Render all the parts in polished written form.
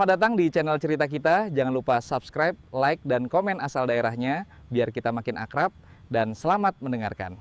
Selamat datang di channel cerita kita. Jangan lupa subscribe, like, dan komen asal daerahnya biar kita makin akrab, dan selamat mendengarkan.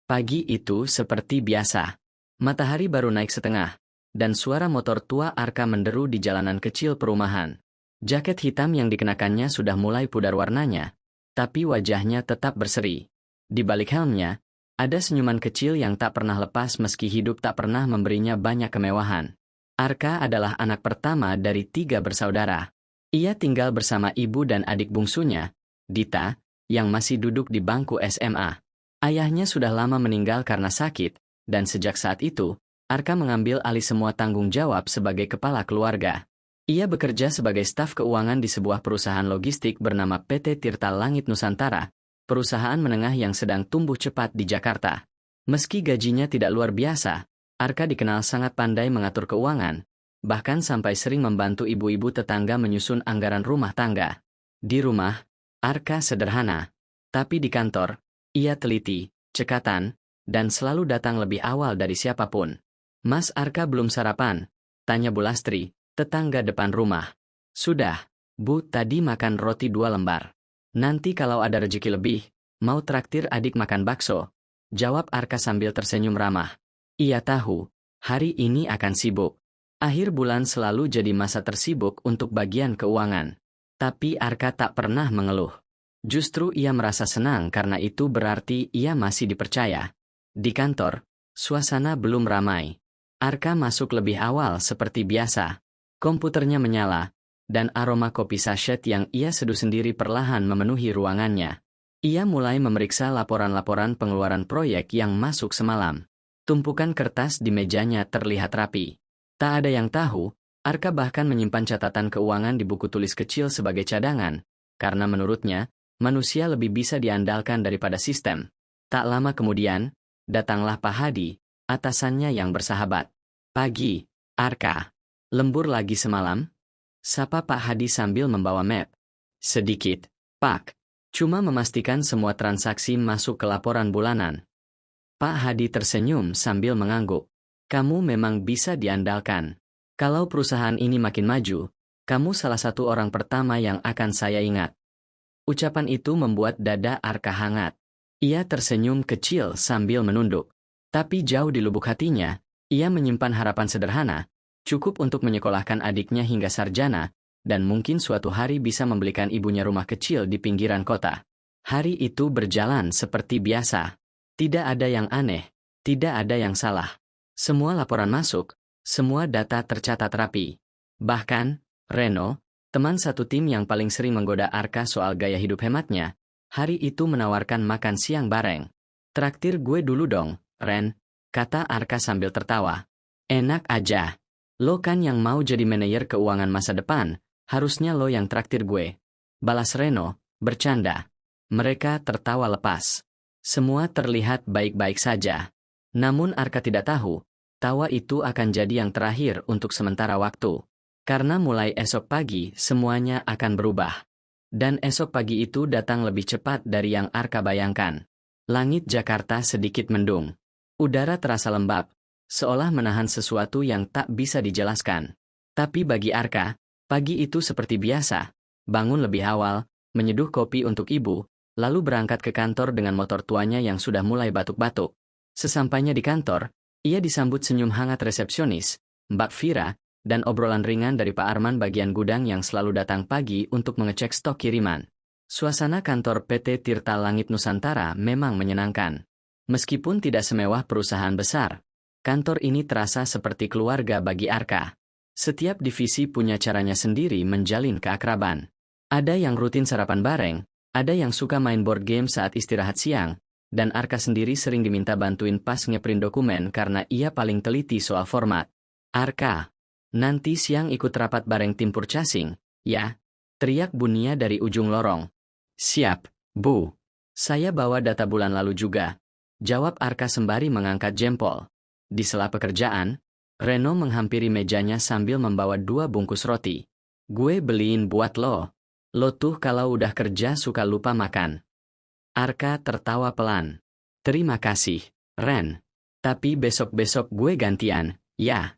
Pagi itu seperti biasa. Matahari baru naik setengah, dan suara motor tua Arka menderu di jalanan kecil perumahan. Jaket hitam yang dikenakannya sudah mulai pudar warnanya, tapi wajahnya tetap berseri. Di balik helmnya, ada senyuman kecil yang tak pernah lepas meski hidup tak pernah memberinya banyak kemewahan. Arka adalah anak pertama dari 3 bersaudara. Ia tinggal bersama ibu dan adik bungsunya, Dita, yang masih duduk di bangku SMA. Ayahnya sudah lama meninggal karena sakit, dan sejak saat itu, Arka mengambil alih semua tanggung jawab sebagai kepala keluarga. Ia bekerja sebagai staf keuangan di sebuah perusahaan logistik bernama PT Tirta Langit Nusantara, perusahaan menengah yang sedang tumbuh cepat di Jakarta. Meski gajinya tidak luar biasa, Arka dikenal sangat pandai mengatur keuangan, bahkan sampai sering membantu ibu-ibu tetangga menyusun anggaran rumah tangga. Di rumah, Arka sederhana, tapi di kantor, ia teliti, cekatan, dan selalu datang lebih awal dari siapapun. "Mas Arka belum sarapan?" tanya Bu Lastri, tetangga depan rumah. "Sudah, Bu, tadi makan roti 2 lembar. Nanti kalau ada rezeki lebih, mau traktir adik makan bakso," jawab Arka sambil tersenyum ramah. Ia tahu, hari ini akan sibuk. Akhir bulan selalu jadi masa tersibuk untuk bagian keuangan. Tapi Arka tak pernah mengeluh. Justru ia merasa senang karena itu berarti ia masih dipercaya. Di kantor, suasana belum ramai. Arka masuk lebih awal seperti biasa. Komputernya menyala, dan aroma kopi sachet yang ia seduh sendiri perlahan memenuhi ruangannya. Ia mulai memeriksa laporan-laporan pengeluaran proyek yang masuk semalam. Tumpukan kertas di mejanya terlihat rapi. Tak ada yang tahu, Arka bahkan menyimpan catatan keuangan di buku tulis kecil sebagai cadangan, karena menurutnya, manusia lebih bisa diandalkan daripada sistem. Tak lama kemudian, datanglah Pak Hadi, atasannya yang bersahabat. "Pagi, Arka. Lembur lagi semalam?" sapa Pak Hadi sambil membawa map. "Sedikit, Pak. Cuma memastikan semua transaksi masuk ke laporan bulanan." Pak Hadi tersenyum sambil mengangguk. "Kamu memang bisa diandalkan. Kalau perusahaan ini makin maju, kamu salah satu orang pertama yang akan saya ingat." Ucapan itu membuat dada Arka hangat. Ia tersenyum kecil sambil menunduk. Tapi jauh di lubuk hatinya, ia menyimpan harapan sederhana, cukup untuk menyekolahkan adiknya hingga sarjana, dan mungkin suatu hari bisa membelikan ibunya rumah kecil di pinggiran kota. Hari itu berjalan seperti biasa. Tidak ada yang aneh, tidak ada yang salah. Semua laporan masuk, semua data tercatat rapi. Bahkan, Reno, teman satu tim yang paling sering menggoda Arka soal gaya hidup hematnya, hari itu menawarkan makan siang bareng. "Traktir gue dulu dong, Ren," kata Arka sambil tertawa. "Enak aja. Lo kan yang mau jadi manajer keuangan masa depan, harusnya lo yang traktir gue," balas Reno, bercanda. Mereka tertawa lepas. Semua terlihat baik-baik saja. Namun Arka tidak tahu, tawa itu akan jadi yang terakhir untuk sementara waktu. Karena mulai esok pagi semuanya akan berubah. Dan esok pagi itu datang lebih cepat dari yang Arka bayangkan. Langit Jakarta sedikit mendung. Udara terasa lembab, seolah menahan sesuatu yang tak bisa dijelaskan. Tapi bagi Arka, pagi itu seperti biasa. Bangun lebih awal, menyeduh kopi untuk ibu, lalu berangkat ke kantor dengan motor tuanya yang sudah mulai batuk-batuk. Sesampainya di kantor, ia disambut senyum hangat resepsionis, Mbak Vira, dan obrolan ringan dari Pak Arman bagian gudang yang selalu datang pagi untuk mengecek stok kiriman. Suasana kantor PT Tirta Langit Nusantara memang menyenangkan. Meskipun tidak semewah perusahaan besar, kantor ini terasa seperti keluarga bagi Arka. Setiap divisi punya caranya sendiri menjalin keakraban. Ada yang rutin sarapan bareng, ada yang suka main board game saat istirahat siang, dan Arka sendiri sering diminta bantuin pas ngeprint dokumen karena ia paling teliti soal format. "Arka, nanti siang ikut rapat bareng tim purchasing, ya?" teriak Bunia dari ujung lorong. "Siap, Bu. Saya bawa data bulan lalu juga," jawab Arka sembari mengangkat jempol. Di sela pekerjaan, Reno menghampiri mejanya sambil membawa 2 bungkus roti. "Gue beliin buat lo. Lo tuh kalau udah kerja suka lupa makan." Arka tertawa pelan. "Terima kasih, Ren. Tapi besok-besok gue gantian, ya?"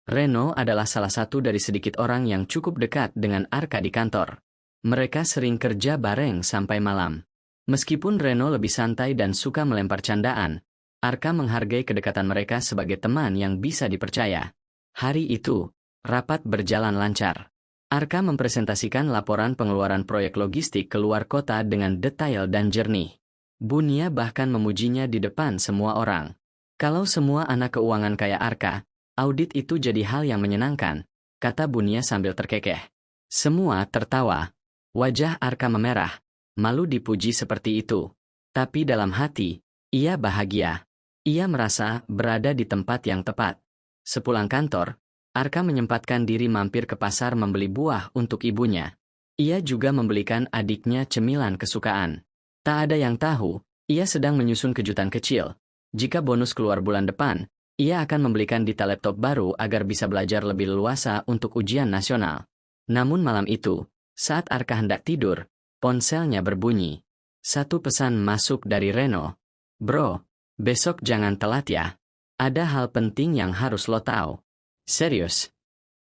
Reno adalah salah satu dari sedikit orang yang cukup dekat dengan Arka di kantor. Mereka sering kerja bareng sampai malam. Meskipun Reno lebih santai dan suka melempar candaan, Arka menghargai kedekatan mereka sebagai teman yang bisa dipercaya. Hari itu, rapat berjalan lancar. Arka mempresentasikan laporan pengeluaran proyek logistik keluar kota dengan detail dan jernih. Bunia bahkan memujinya di depan semua orang. Kalau semua anak keuangan kayak Arka, audit itu jadi hal yang menyenangkan, kata Bunia sambil terkekeh. Semua tertawa. Wajah Arka memerah, malu dipuji seperti itu. Tapi dalam hati, ia bahagia. Ia merasa berada di tempat yang tepat. Sepulang kantor, Arka menyempatkan diri mampir ke pasar membeli buah untuk ibunya. Ia juga membelikan adiknya cemilan kesukaan. Tak ada yang tahu, ia sedang menyusun kejutan kecil. Jika bonus keluar bulan depan, ia akan membelikan Dita laptop baru agar bisa belajar lebih leluasa untuk ujian nasional. Namun malam itu, saat Arka hendak tidur, ponselnya berbunyi. Satu pesan masuk dari Reno. Bro, besok jangan telat ya. Ada hal penting yang harus lo tahu. Serius?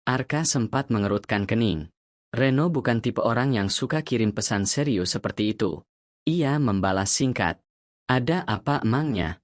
Arka sempat mengerutkan kening. Reno bukan tipe orang yang suka kirim pesan serius seperti itu. Ia membalas singkat. Ada apa emangnya?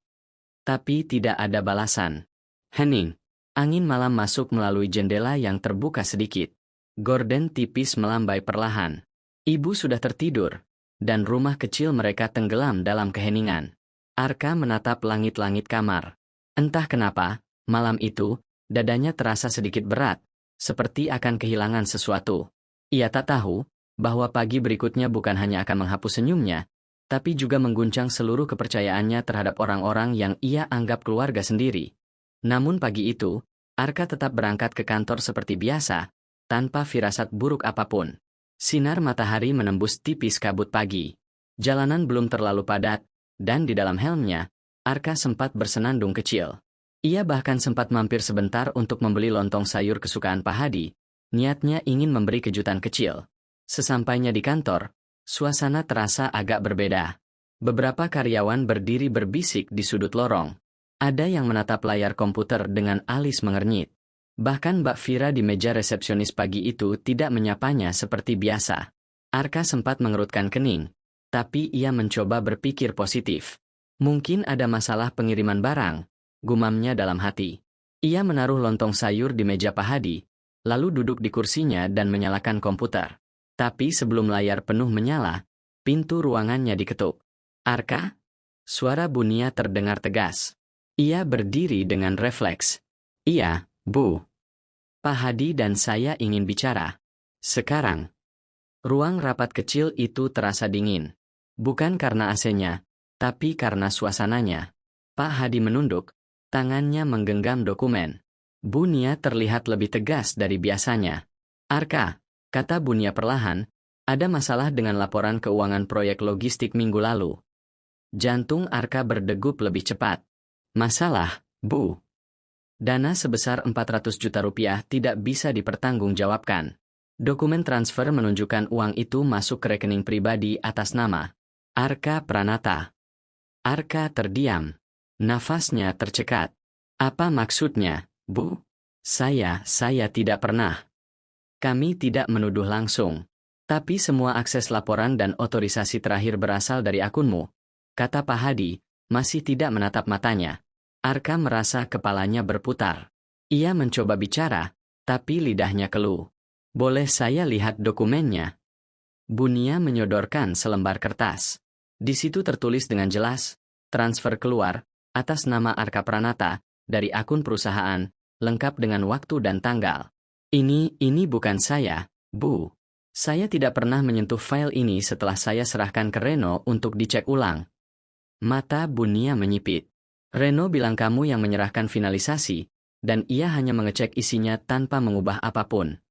Tapi tidak ada balasan. Hening. Angin malam masuk melalui jendela yang terbuka sedikit. Gorden tipis melambai perlahan. Ibu sudah tertidur, dan rumah kecil mereka tenggelam dalam keheningan. Arka menatap langit-langit kamar. Entah kenapa, malam itu, dadanya terasa sedikit berat, seperti akan kehilangan sesuatu. Ia tak tahu bahwa pagi berikutnya bukan hanya akan menghapus senyumnya, tapi juga mengguncang seluruh kepercayaannya terhadap orang-orang yang ia anggap keluarga sendiri. Namun pagi itu, Arka tetap berangkat ke kantor seperti biasa, tanpa firasat buruk apapun. Sinar matahari menembus tipis kabut pagi. Jalanan belum terlalu padat, dan di dalam helmnya, Arka sempat bersenandung kecil. Ia bahkan sempat mampir sebentar untuk membeli lontong sayur kesukaan Pak Hadi. Niatnya ingin memberi kejutan kecil. Sesampainya di kantor, suasana terasa agak berbeda. Beberapa karyawan berdiri berbisik di sudut lorong. Ada yang menatap layar komputer dengan alis mengernyit. Bahkan Mbak Vira di meja resepsionis pagi itu tidak menyapanya seperti biasa. Arka sempat mengerutkan kening, tapi ia mencoba berpikir positif. Mungkin ada masalah pengiriman barang, gumamnya dalam hati. Ia menaruh lontong sayur di meja Pak Hadi, lalu duduk di kursinya dan menyalakan komputer. Tapi sebelum layar penuh menyala, pintu ruangannya diketuk. Arka? Suara Bunia terdengar tegas. Ia berdiri dengan refleks. Iya, Bu. Pak Hadi dan saya ingin bicara. Sekarang. Ruang rapat kecil itu terasa dingin. Bukan karena AC-nya, tapi karena suasananya. Pak Hadi menunduk, tangannya menggenggam dokumen. Bunia terlihat lebih tegas dari biasanya. Arka, kata Bunia perlahan, ada masalah dengan laporan keuangan proyek logistik minggu lalu. Jantung Arka berdegup lebih cepat. Masalah, Bu. Dana sebesar 400 juta rupiah tidak bisa dipertanggungjawabkan. Dokumen transfer menunjukkan uang itu masuk ke rekening pribadi atas nama Arka Pranata. Arka terdiam. Nafasnya tercekat. Apa maksudnya, Bu? Saya tidak pernah. Kami tidak menuduh langsung. Tapi semua akses laporan dan otorisasi terakhir berasal dari akunmu, kata Pak Hadi, masih tidak menatap matanya. Arka merasa kepalanya berputar. Ia mencoba bicara, tapi lidahnya keluh. Boleh saya lihat dokumennya? Bunia menyodorkan selembar kertas. Di situ tertulis dengan jelas, transfer keluar, atas nama Arka Pranata, dari akun perusahaan, lengkap dengan waktu dan tanggal. Ini bukan saya, Bu. Saya tidak pernah menyentuh file ini setelah saya serahkan ke Reno untuk dicek ulang. Mata Bunia menyipit. Reno bilang kamu yang menyerahkan finalisasi, dan ia hanya mengecek isinya tanpa mengubah apapun.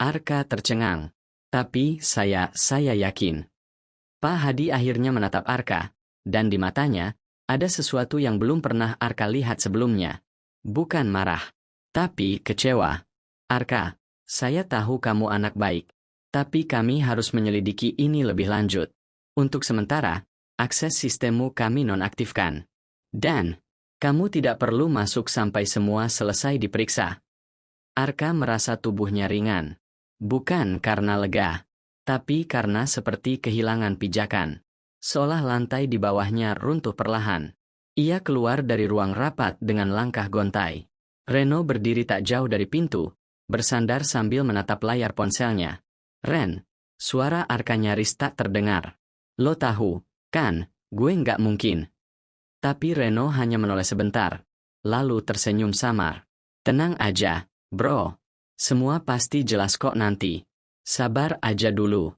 Arka tercengang. Tapi saya yakin. Pak Hadi akhirnya menatap Arka, dan di matanya, ada sesuatu yang belum pernah Arka lihat sebelumnya. Bukan marah, tapi kecewa. Arka, saya tahu kamu anak baik. Tapi kami harus menyelidiki ini lebih lanjut. Untuk sementara, akses sistemmu kami nonaktifkan. Dan, kamu tidak perlu masuk sampai semua selesai diperiksa. Arka merasa tubuhnya ringan. Bukan karena lega, tapi karena seperti kehilangan pijakan. Seolah lantai di bawahnya runtuh perlahan. Ia keluar dari ruang rapat dengan langkah gontai. Reno berdiri tak jauh dari pintu, bersandar sambil menatap layar ponselnya. "Ren," suara Arka nyaris tak terdengar. "Lo tahu, kan, gue nggak mungkin." Tapi Reno hanya menoleh sebentar, lalu tersenyum samar. "Tenang aja, bro. Semua pasti jelas kok nanti. Sabar aja dulu."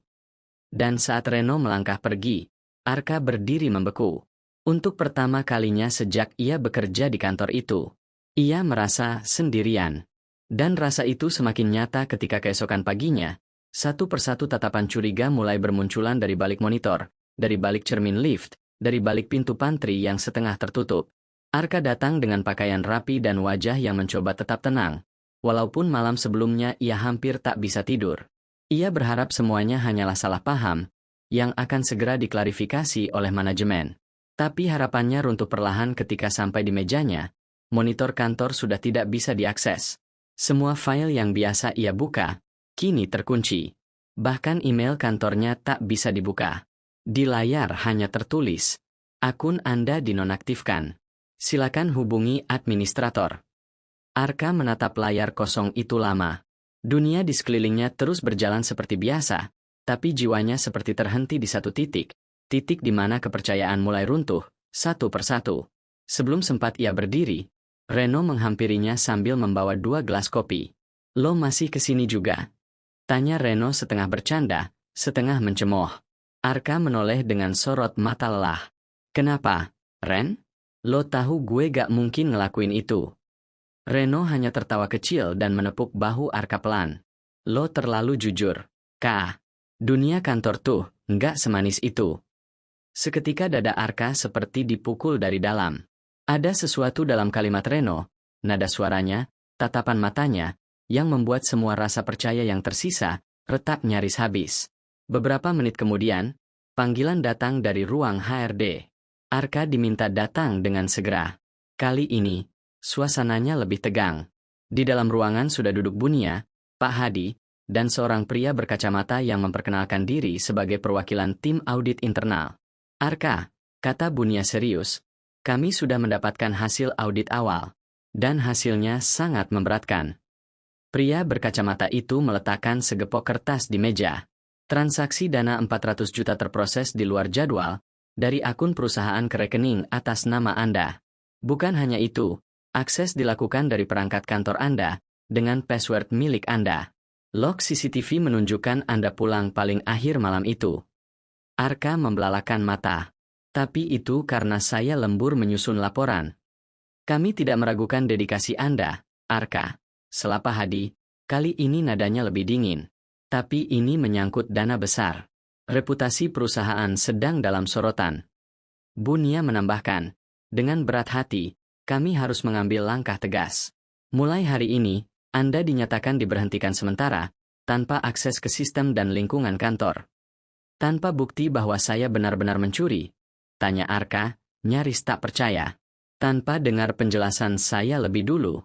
Dan saat Reno melangkah pergi, Arka berdiri membeku. Untuk pertama kalinya sejak ia bekerja di kantor itu, ia merasa sendirian. Dan rasa itu semakin nyata ketika keesokan paginya, satu persatu tatapan curiga mulai bermunculan dari balik monitor, dari balik cermin lift, dari balik pintu pantry yang setengah tertutup. Arka datang dengan pakaian rapi dan wajah yang mencoba tetap tenang. Walaupun malam sebelumnya ia hampir tak bisa tidur. Ia berharap semuanya hanyalah salah paham, yang akan segera diklarifikasi oleh manajemen. Tapi harapannya runtuh perlahan ketika sampai di mejanya, monitor kantor sudah tidak bisa diakses. Semua file yang biasa ia buka, kini terkunci. Bahkan email kantornya tak bisa dibuka. Di layar hanya tertulis, "Akun Anda dinonaktifkan. Silakan hubungi administrator." Arka menatap layar kosong itu lama. Dunia di sekelilingnya terus berjalan seperti biasa, tapi jiwanya seperti terhenti di satu titik di mana kepercayaan mulai runtuh, satu persatu. Sebelum sempat ia berdiri, Reno menghampirinya sambil membawa 2 gelas kopi. "Lo masih kesini juga?" tanya Reno setengah bercanda, setengah mencemooh. Arka menoleh dengan sorot mata lelah. "Kenapa, Ren? Lo tahu gue gak mungkin ngelakuin itu." Reno hanya tertawa kecil dan menepuk bahu Arka pelan. "Lo terlalu jujur, Kak. Dunia kantor tuh nggak semanis itu." Seketika dada Arka seperti dipukul dari dalam. Ada sesuatu dalam kalimat Reno, nada suaranya, tatapan matanya, yang membuat semua rasa percaya yang tersisa retak nyaris habis. Beberapa menit kemudian, panggilan datang dari ruang HRD. Arka diminta datang dengan segera. Kali ini, suasananya lebih tegang. Di dalam ruangan sudah duduk Bunia, Pak Hadi, dan seorang pria berkacamata yang memperkenalkan diri sebagai perwakilan tim audit internal. "Arka," kata Bunia serius, "kami sudah mendapatkan hasil audit awal, dan hasilnya sangat memberatkan." Pria berkacamata itu meletakkan segepok kertas di meja. "Transaksi dana 400 juta terproses di luar jadwal, dari akun perusahaan ke rekening atas nama Anda. Bukan hanya itu, akses dilakukan dari perangkat kantor Anda, dengan password milik Anda. Log CCTV menunjukkan Anda pulang paling akhir malam itu." Arka membelalakan mata. "Tapi itu karena saya lembur menyusun laporan." "Kami tidak meragukan dedikasi Anda, Arka," sela Pak Hadi. Kali ini nadanya lebih dingin. "Tapi ini menyangkut dana besar. Reputasi perusahaan sedang dalam sorotan." Bunia menambahkan, "Dengan berat hati, kami harus mengambil langkah tegas. Mulai hari ini, Anda dinyatakan diberhentikan sementara, tanpa akses ke sistem dan lingkungan kantor." "Tanpa bukti bahwa saya benar-benar mencuri?" tanya Arka, nyaris tak percaya. "Tanpa dengar penjelasan saya lebih dulu?"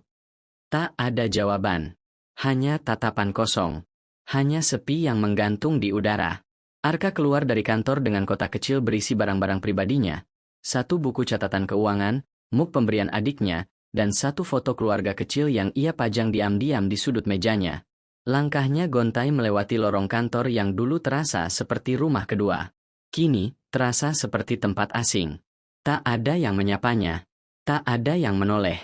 Tak ada jawaban. Hanya tatapan kosong. Hanya sepi yang menggantung di udara. Arka keluar dari kantor dengan kotak kecil berisi barang-barang pribadinya, satu buku catatan keuangan, muk pemberian adiknya, dan satu foto keluarga kecil yang ia pajang diam-diam di sudut mejanya. Langkahnya gontai melewati lorong kantor yang dulu terasa seperti rumah kedua. Kini, terasa seperti tempat asing. Tak ada yang menyapanya. Tak ada yang menoleh.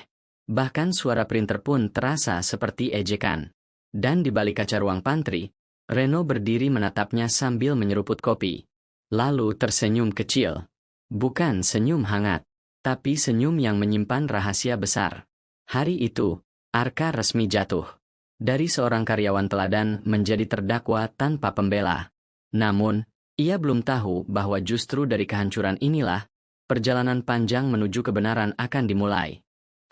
Bahkan suara printer pun terasa seperti ejekan. Dan di balik kaca ruang pantry, Reno berdiri menatapnya sambil menyeruput kopi. Lalu tersenyum kecil. Bukan senyum hangat, tapi senyum yang menyimpan rahasia besar. Hari itu, Arka resmi jatuh. Dari seorang karyawan teladan menjadi terdakwa tanpa pembela. Namun, ia belum tahu bahwa justru dari kehancuran inilah, perjalanan panjang menuju kebenaran akan dimulai.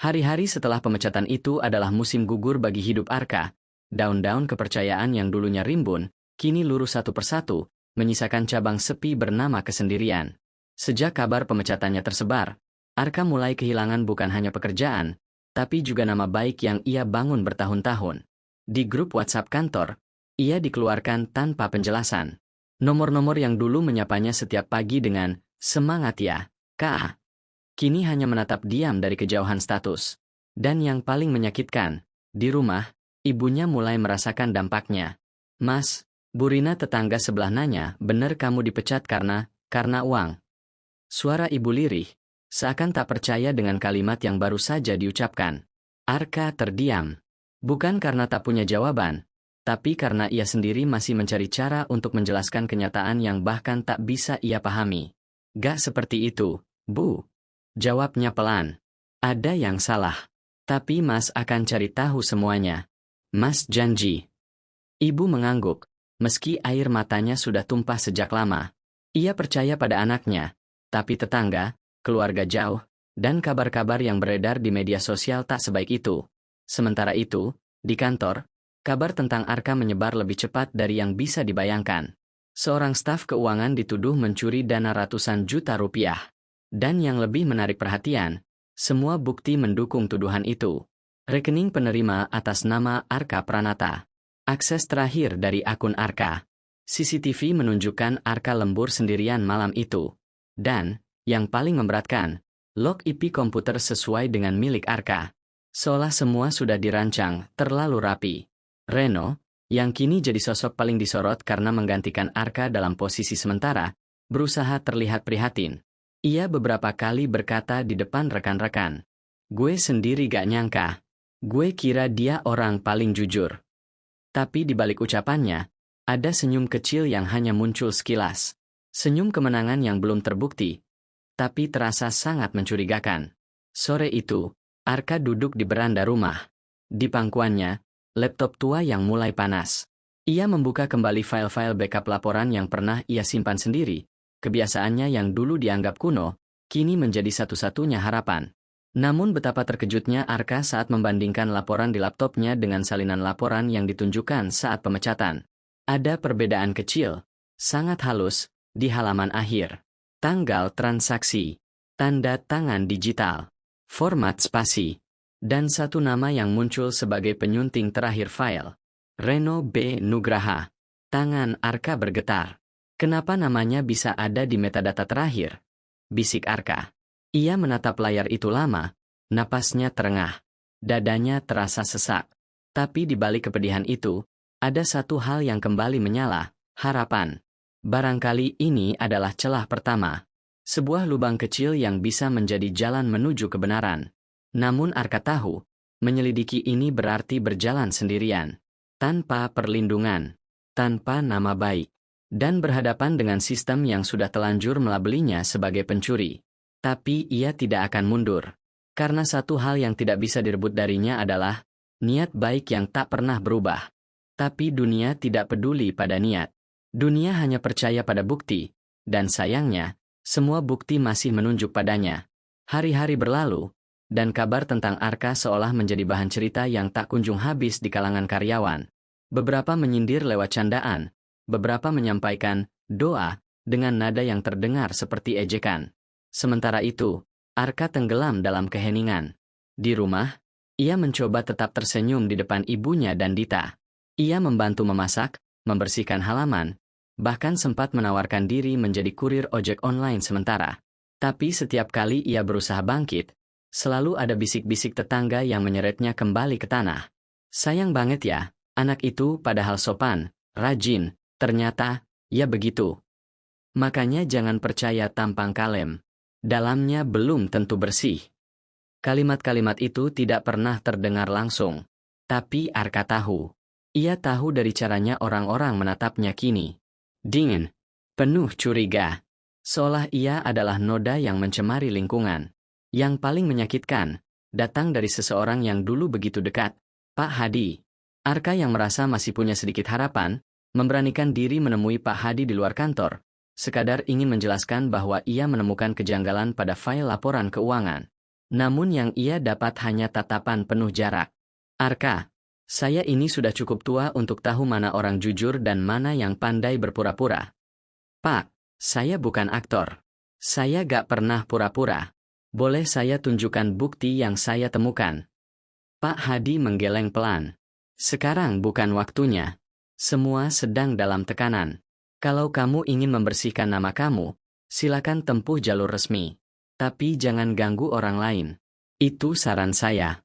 Hari-hari setelah pemecatan itu adalah musim gugur bagi hidup Arka. Daun-daun kepercayaan yang dulunya rimbun, kini lurus satu persatu, menyisakan cabang sepi bernama kesendirian. Sejak kabar pemecatannya tersebar, Arka mulai kehilangan bukan hanya pekerjaan, tapi juga nama baik yang ia bangun bertahun-tahun. Di grup WhatsApp kantor, ia dikeluarkan tanpa penjelasan. Nomor-nomor yang dulu menyapanya setiap pagi dengan, "Semangat ya, Kak," kini hanya menatap diam dari kejauhan status. Dan yang paling menyakitkan, di rumah, ibunya mulai merasakan dampaknya. "Mas, Bu Rina tetangga sebelah nanya, bener kamu dipecat karena uang?" Suara ibu lirih, seakan tak percaya dengan kalimat yang baru saja diucapkan. Arka terdiam. Bukan karena tak punya jawaban, tapi karena ia sendiri masih mencari cara untuk menjelaskan kenyataan yang bahkan tak bisa ia pahami. "Gak seperti itu, Bu," jawabnya pelan. "Ada yang salah. Tapi Mas akan cari tahu semuanya. Mas janji." Ibu mengangguk, meski air matanya sudah tumpah sejak lama. Ia percaya pada anaknya, tapi tetangga, keluarga jauh, dan kabar-kabar yang beredar di media sosial tak sebaik itu. Sementara itu, di kantor, kabar tentang Arka menyebar lebih cepat dari yang bisa dibayangkan. Seorang staf keuangan dituduh mencuri dana ratusan juta rupiah. Dan yang lebih menarik perhatian, semua bukti mendukung tuduhan itu. Rekening penerima atas nama Arka Pranata. Akses terakhir dari akun Arka. CCTV menunjukkan Arka lembur sendirian malam itu. Dan, yang paling memberatkan, log IP komputer sesuai dengan milik Arka. Seolah semua sudah dirancang terlalu rapi. Reno, yang kini jadi sosok paling disorot karena menggantikan Arka dalam posisi sementara, berusaha terlihat prihatin. Ia beberapa kali berkata di depan rekan-rekan, "Gue sendiri gak nyangka. Gue kira dia orang paling jujur." Tapi di balik ucapannya, ada senyum kecil yang hanya muncul sekilas. Senyum kemenangan yang belum terbukti, tapi terasa sangat mencurigakan. Sore itu, Arka duduk di beranda rumah. Di pangkuannya, laptop tua yang mulai panas. Ia membuka kembali file-file backup laporan yang pernah ia simpan sendiri. Kebiasaannya yang dulu dianggap kuno, kini menjadi satu-satunya harapan. Namun betapa terkejutnya Arka saat membandingkan laporan di laptopnya dengan salinan laporan yang ditunjukkan saat pemecatan. Ada perbedaan kecil, sangat halus, di halaman akhir. Tanggal transaksi, tanda tangan digital, format spasi, dan satu nama yang muncul sebagai penyunting terakhir file. Reno B. Nugraha. Tangan Arka bergetar. "Kenapa namanya bisa ada di metadata terakhir?" bisik Arka. Ia menatap layar itu lama, napasnya terengah. Dadanya terasa sesak. Tapi di balik kepedihan itu, ada satu hal yang kembali menyala, harapan. Barangkali ini adalah celah pertama. Sebuah lubang kecil yang bisa menjadi jalan menuju kebenaran. Namun Arka tahu, menyelidiki ini berarti berjalan sendirian. Tanpa perlindungan, tanpa nama baik, dan berhadapan dengan sistem yang sudah telanjur melabelinya sebagai pencuri. Tapi ia tidak akan mundur. Karena satu hal yang tidak bisa direbut darinya adalah niat baik yang tak pernah berubah. Tapi dunia tidak peduli pada niat. Dunia hanya percaya pada bukti, dan sayangnya, semua bukti masih menunjuk padanya. Hari-hari berlalu, dan kabar tentang Arka seolah menjadi bahan cerita yang tak kunjung habis di kalangan karyawan. Beberapa menyindir lewat candaan, beberapa menyampaikan doa dengan nada yang terdengar seperti ejekan. Sementara itu, Arka tenggelam dalam keheningan. Di rumah, ia mencoba tetap tersenyum di depan ibunya dan Dita. Ia membantu memasak, membersihkan halaman, bahkan sempat menawarkan diri menjadi kurir ojek online sementara. Tapi setiap kali ia berusaha bangkit, selalu ada bisik-bisik tetangga yang menyeretnya kembali ke tanah. "Sayang banget ya, anak itu padahal sopan, rajin, ternyata, ya begitu. Makanya jangan percaya tampang kalem. Dalamnya belum tentu bersih." Kalimat-kalimat itu tidak pernah terdengar langsung. Tapi Arka tahu. Ia tahu dari caranya orang-orang menatapnya kini. Dingin, penuh curiga. Seolah ia adalah noda yang mencemari lingkungan. Yang paling menyakitkan, datang dari seseorang yang dulu begitu dekat, Pak Hadi. Arka yang merasa masih punya sedikit harapan, memberanikan diri menemui Pak Hadi di luar kantor, sekadar ingin menjelaskan bahwa ia menemukan kejanggalan pada file laporan keuangan. Namun yang ia dapat hanya tatapan penuh jarak. "Arka, saya ini sudah cukup tua untuk tahu mana orang jujur dan mana yang pandai berpura-pura. Pak, saya bukan aktor. Saya gak pernah pura-pura. Boleh saya tunjukkan bukti yang saya temukan?" Pak Hadi menggeleng pelan. Sekarang bukan waktunya. Semua sedang dalam tekanan. Kalau kamu ingin membersihkan nama kamu, silakan tempuh jalur resmi. Tapi jangan ganggu orang lain. Itu saran saya.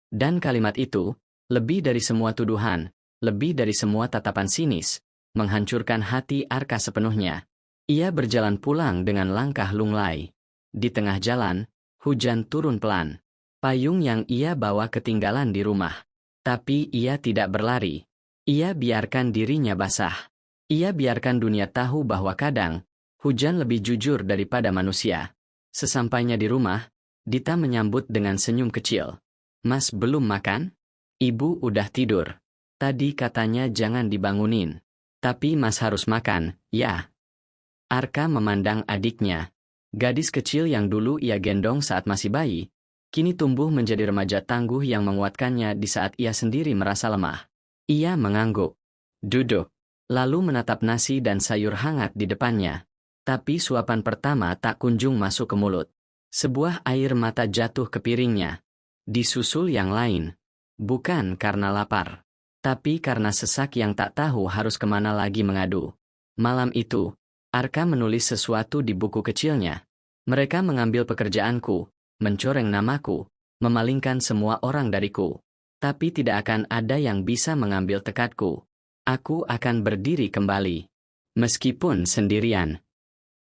Dan kalimat itu, lebih dari semua tuduhan, lebih dari semua tatapan sinis, menghancurkan hati Arka sepenuhnya. Ia berjalan pulang dengan langkah lunglai. Di tengah jalan, hujan turun pelan. Payung yang ia bawa ketinggalan di rumah. Tapi ia tidak berlari. Ia biarkan dirinya basah. Ia biarkan dunia tahu bahwa kadang, hujan lebih jujur daripada manusia. Sesampainya di rumah, Dita menyambut dengan senyum kecil. Mas belum makan? Ibu udah tidur. Tadi katanya jangan dibangunin. Tapi Mas harus makan, ya. Arka memandang adiknya. Gadis kecil yang dulu ia gendong saat masih bayi, kini tumbuh menjadi remaja tangguh yang menguatkannya di saat ia sendiri merasa lemah. Ia mengangguk. Duduk. Lalu menatap nasi dan sayur hangat di depannya. Tapi suapan pertama tak kunjung masuk ke mulut. Sebuah air mata jatuh ke piringnya. Disusul yang lain. Bukan karena lapar. Tapi karena sesak yang tak tahu harus kemana lagi mengadu. Malam itu, Arka menulis sesuatu di buku kecilnya. Mereka mengambil pekerjaanku, mencoreng namaku, memalingkan semua orang dariku. Tapi tidak akan ada yang bisa mengambil tekadku. Aku akan berdiri kembali. Meskipun sendirian.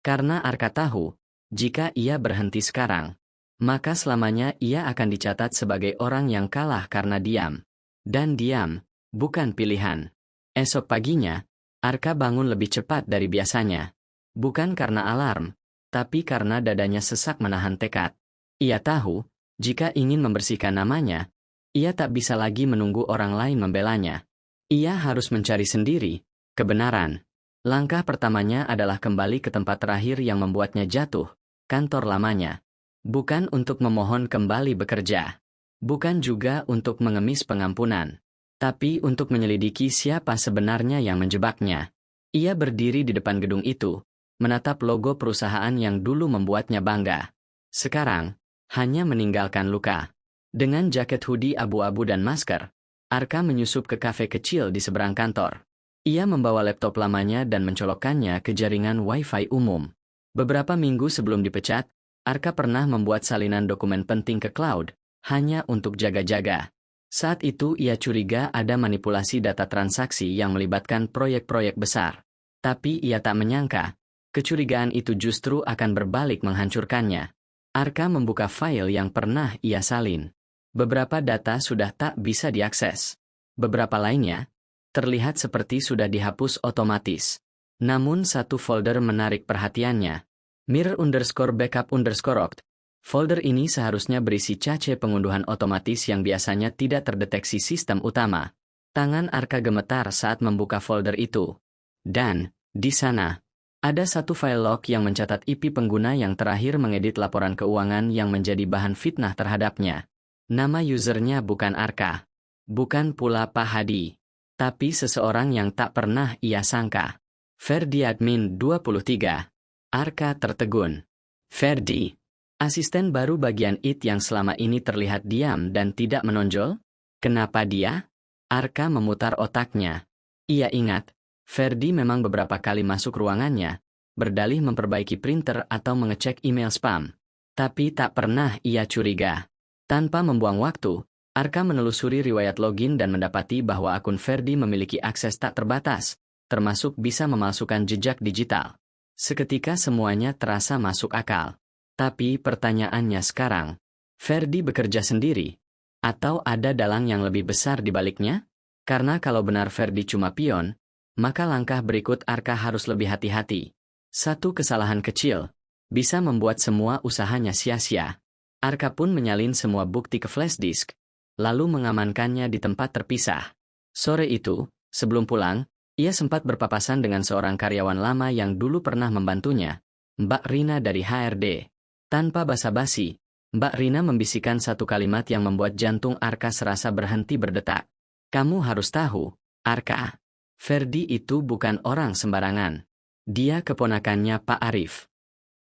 Karena Arka tahu, jika ia berhenti sekarang, maka selamanya ia akan dicatat sebagai orang yang kalah karena diam. Dan diam, bukan pilihan. Esok paginya, Arka bangun lebih cepat dari biasanya. Bukan karena alarm, tapi karena dadanya sesak menahan tekad. Ia tahu, jika ingin membersihkan namanya, ia tak bisa lagi menunggu orang lain membelanya. Ia harus mencari sendiri kebenaran. Langkah pertamanya adalah kembali ke tempat terakhir yang membuatnya jatuh, kantor lamanya. Bukan untuk memohon kembali bekerja. Bukan juga untuk mengemis pengampunan. Tapi untuk menyelidiki siapa sebenarnya yang menjebaknya. Ia berdiri di depan gedung itu, menatap logo perusahaan yang dulu membuatnya bangga. Sekarang, hanya meninggalkan luka. Dengan jaket hoodie abu-abu dan masker, Arka menyusup ke kafe kecil di seberang kantor. Ia membawa laptop lamanya dan mencolokkannya ke jaringan Wi-Fi umum. Beberapa minggu sebelum dipecat, Arka pernah membuat salinan dokumen penting ke cloud, hanya untuk jaga-jaga. Saat itu ia curiga ada manipulasi data transaksi yang melibatkan proyek-proyek besar. Tapi ia tak menyangka, kecurigaan itu justru akan berbalik menghancurkannya. Arka membuka file yang pernah ia salin. Beberapa data sudah tak bisa diakses. Beberapa lainnya terlihat seperti sudah dihapus otomatis. Namun satu folder menarik perhatiannya. Mirror_backup_oct. Folder ini seharusnya berisi cache pengunduhan otomatis yang biasanya tidak terdeteksi sistem utama. Tangan Arka gemetar saat membuka folder itu. Dan, di sana, ada satu file log yang mencatat IP pengguna yang terakhir mengedit laporan keuangan yang menjadi bahan fitnah terhadapnya. Nama usernya bukan Arka. Bukan pula Pak Hadi. Tapi seseorang yang tak pernah ia sangka. Ferdi Admin 23. Arka tertegun. Ferdi, asisten baru bagian IT yang selama ini terlihat diam dan tidak menonjol? Kenapa dia? Arka memutar otaknya. Ia ingat, Ferdi memang beberapa kali masuk ruangannya, berdalih memperbaiki printer atau mengecek email spam. Tapi tak pernah ia curiga. Tanpa membuang waktu, Arka menelusuri riwayat login dan mendapati bahwa akun Ferdi memiliki akses tak terbatas, termasuk bisa memalsukan jejak digital. Seketika semuanya terasa masuk akal. Tapi pertanyaannya sekarang, Ferdi bekerja sendiri? Atau ada dalang yang lebih besar di baliknya? Karena kalau benar Ferdi cuma pion, maka langkah berikut Arka harus lebih hati-hati. Satu kesalahan kecil bisa membuat semua usahanya sia-sia. Arka pun menyalin semua bukti ke flash disk, lalu mengamankannya di tempat terpisah. Sore itu, sebelum pulang, ia sempat berpapasan dengan seorang karyawan lama yang dulu pernah membantunya, Mbak Rina dari HRD. Tanpa basa-basi, Mbak Rina membisikkan satu kalimat yang membuat jantung Arka serasa berhenti berdetak. Kamu harus tahu, Arka, Ferdi itu bukan orang sembarangan. Dia keponakannya Pak Arif.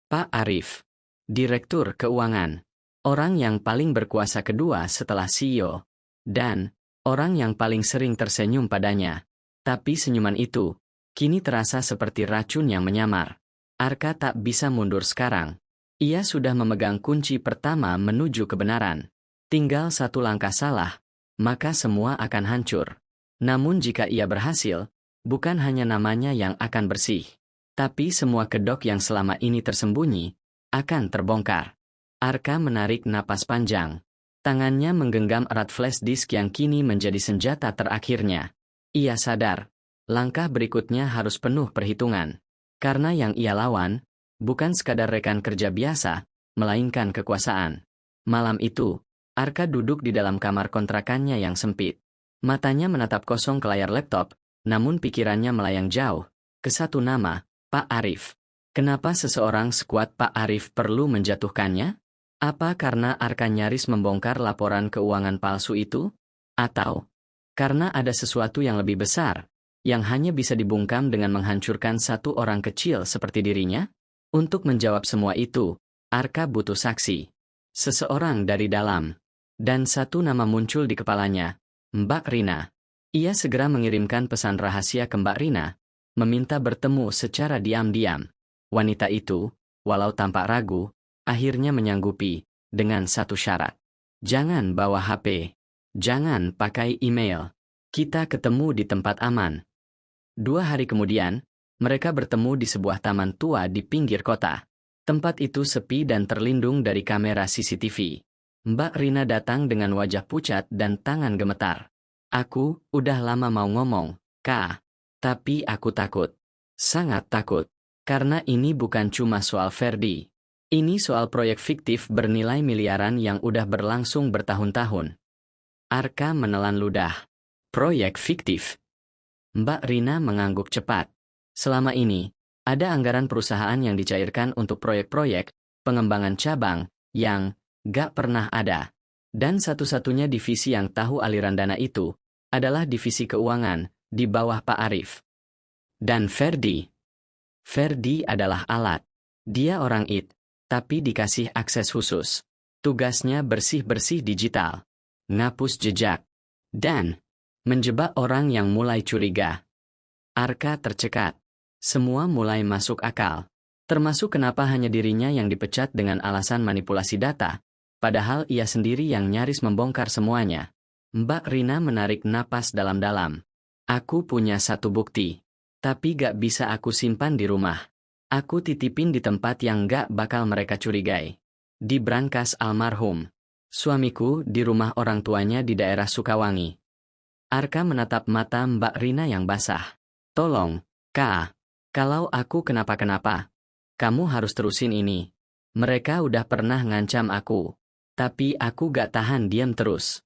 Pak Arif, Direktur Keuangan. Orang yang paling berkuasa kedua setelah CEO. Dan, orang yang paling sering tersenyum padanya. Tapi senyuman itu, kini terasa seperti racun yang menyamar. Arka tak bisa mundur sekarang. Ia sudah memegang kunci pertama menuju kebenaran. Tinggal satu langkah salah, maka semua akan hancur. Namun jika ia berhasil, bukan hanya namanya yang akan bersih, tapi semua kedok yang selama ini tersembunyi, akan terbongkar. Arka menarik napas panjang. Tangannya menggenggam erat flash disk yang kini menjadi senjata terakhirnya. Ia sadar, langkah berikutnya harus penuh perhitungan. Karena yang ia lawan, bukan sekadar rekan kerja biasa, melainkan kekuasaan. Malam itu, Arka duduk di dalam kamar kontrakannya yang sempit. Matanya menatap kosong ke layar laptop, namun pikirannya melayang jauh, ke satu nama, Pak Arif. Kenapa seseorang sekuat Pak Arif perlu menjatuhkannya? Apa karena Arka nyaris membongkar laporan keuangan palsu itu? Atau karena ada sesuatu yang lebih besar, yang hanya bisa dibungkam dengan menghancurkan satu orang kecil seperti dirinya? Untuk menjawab semua itu, Arka butuh saksi. Seseorang dari dalam. Dan satu nama muncul di kepalanya, Mbak Rina. Ia segera mengirimkan pesan rahasia ke Mbak Rina, meminta bertemu secara diam-diam. Wanita itu, walau tampak ragu, akhirnya menyanggupi, dengan satu syarat. Jangan bawa HP. Jangan pakai email. Kita ketemu di tempat aman. 2 hari kemudian, mereka bertemu di sebuah taman tua di pinggir kota. Tempat itu sepi dan terlindung dari kamera CCTV. Mbak Rina datang dengan wajah pucat dan tangan gemetar. Aku udah lama mau ngomong, Kak. Tapi aku takut. Sangat takut. Karena ini bukan cuma soal Ferdi. Ini soal proyek fiktif bernilai miliaran yang udah berlangsung bertahun-tahun. Arka menelan ludah. Proyek fiktif. Mbak Rina mengangguk cepat. Selama ini, ada anggaran perusahaan yang dicairkan untuk proyek-proyek pengembangan cabang yang gak pernah ada. Dan satu-satunya divisi yang tahu aliran dana itu adalah divisi keuangan di bawah Pak Arif. Dan Ferdi adalah alat. Dia orang IT, tapi dikasih akses khusus. Tugasnya bersih-bersih digital, ngapus jejak, dan menjebak orang yang mulai curiga. Arka tercekat. Semua mulai masuk akal. Termasuk kenapa hanya dirinya yang dipecat dengan alasan manipulasi data, padahal ia sendiri yang nyaris membongkar semuanya. Mbak Rina menarik napas dalam-dalam. Aku punya satu bukti, tapi gak bisa aku simpan di rumah. Aku titipin di tempat yang gak bakal mereka curigai. Di brankas almarhum suamiku di rumah orang tuanya di daerah Sukawangi. Arka menatap mata Mbak Rina yang basah. Tolong, Kak. Kalau aku kenapa-kenapa, kamu harus terusin ini. Mereka udah pernah ngancam aku, tapi aku gak tahan diam terus.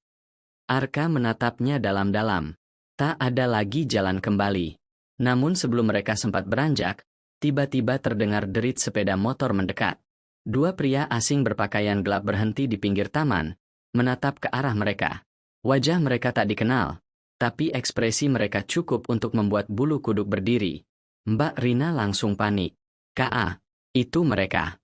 Arka menatapnya dalam-dalam. Tak ada lagi jalan kembali. Namun sebelum mereka sempat beranjak, tiba-tiba terdengar derit sepeda motor mendekat. 2 pria asing berpakaian gelap berhenti di pinggir taman, menatap ke arah mereka. Wajah mereka tak dikenal, tapi ekspresi mereka cukup untuk membuat bulu kuduk berdiri. Mbak Rina langsung panik. Ka, itu mereka.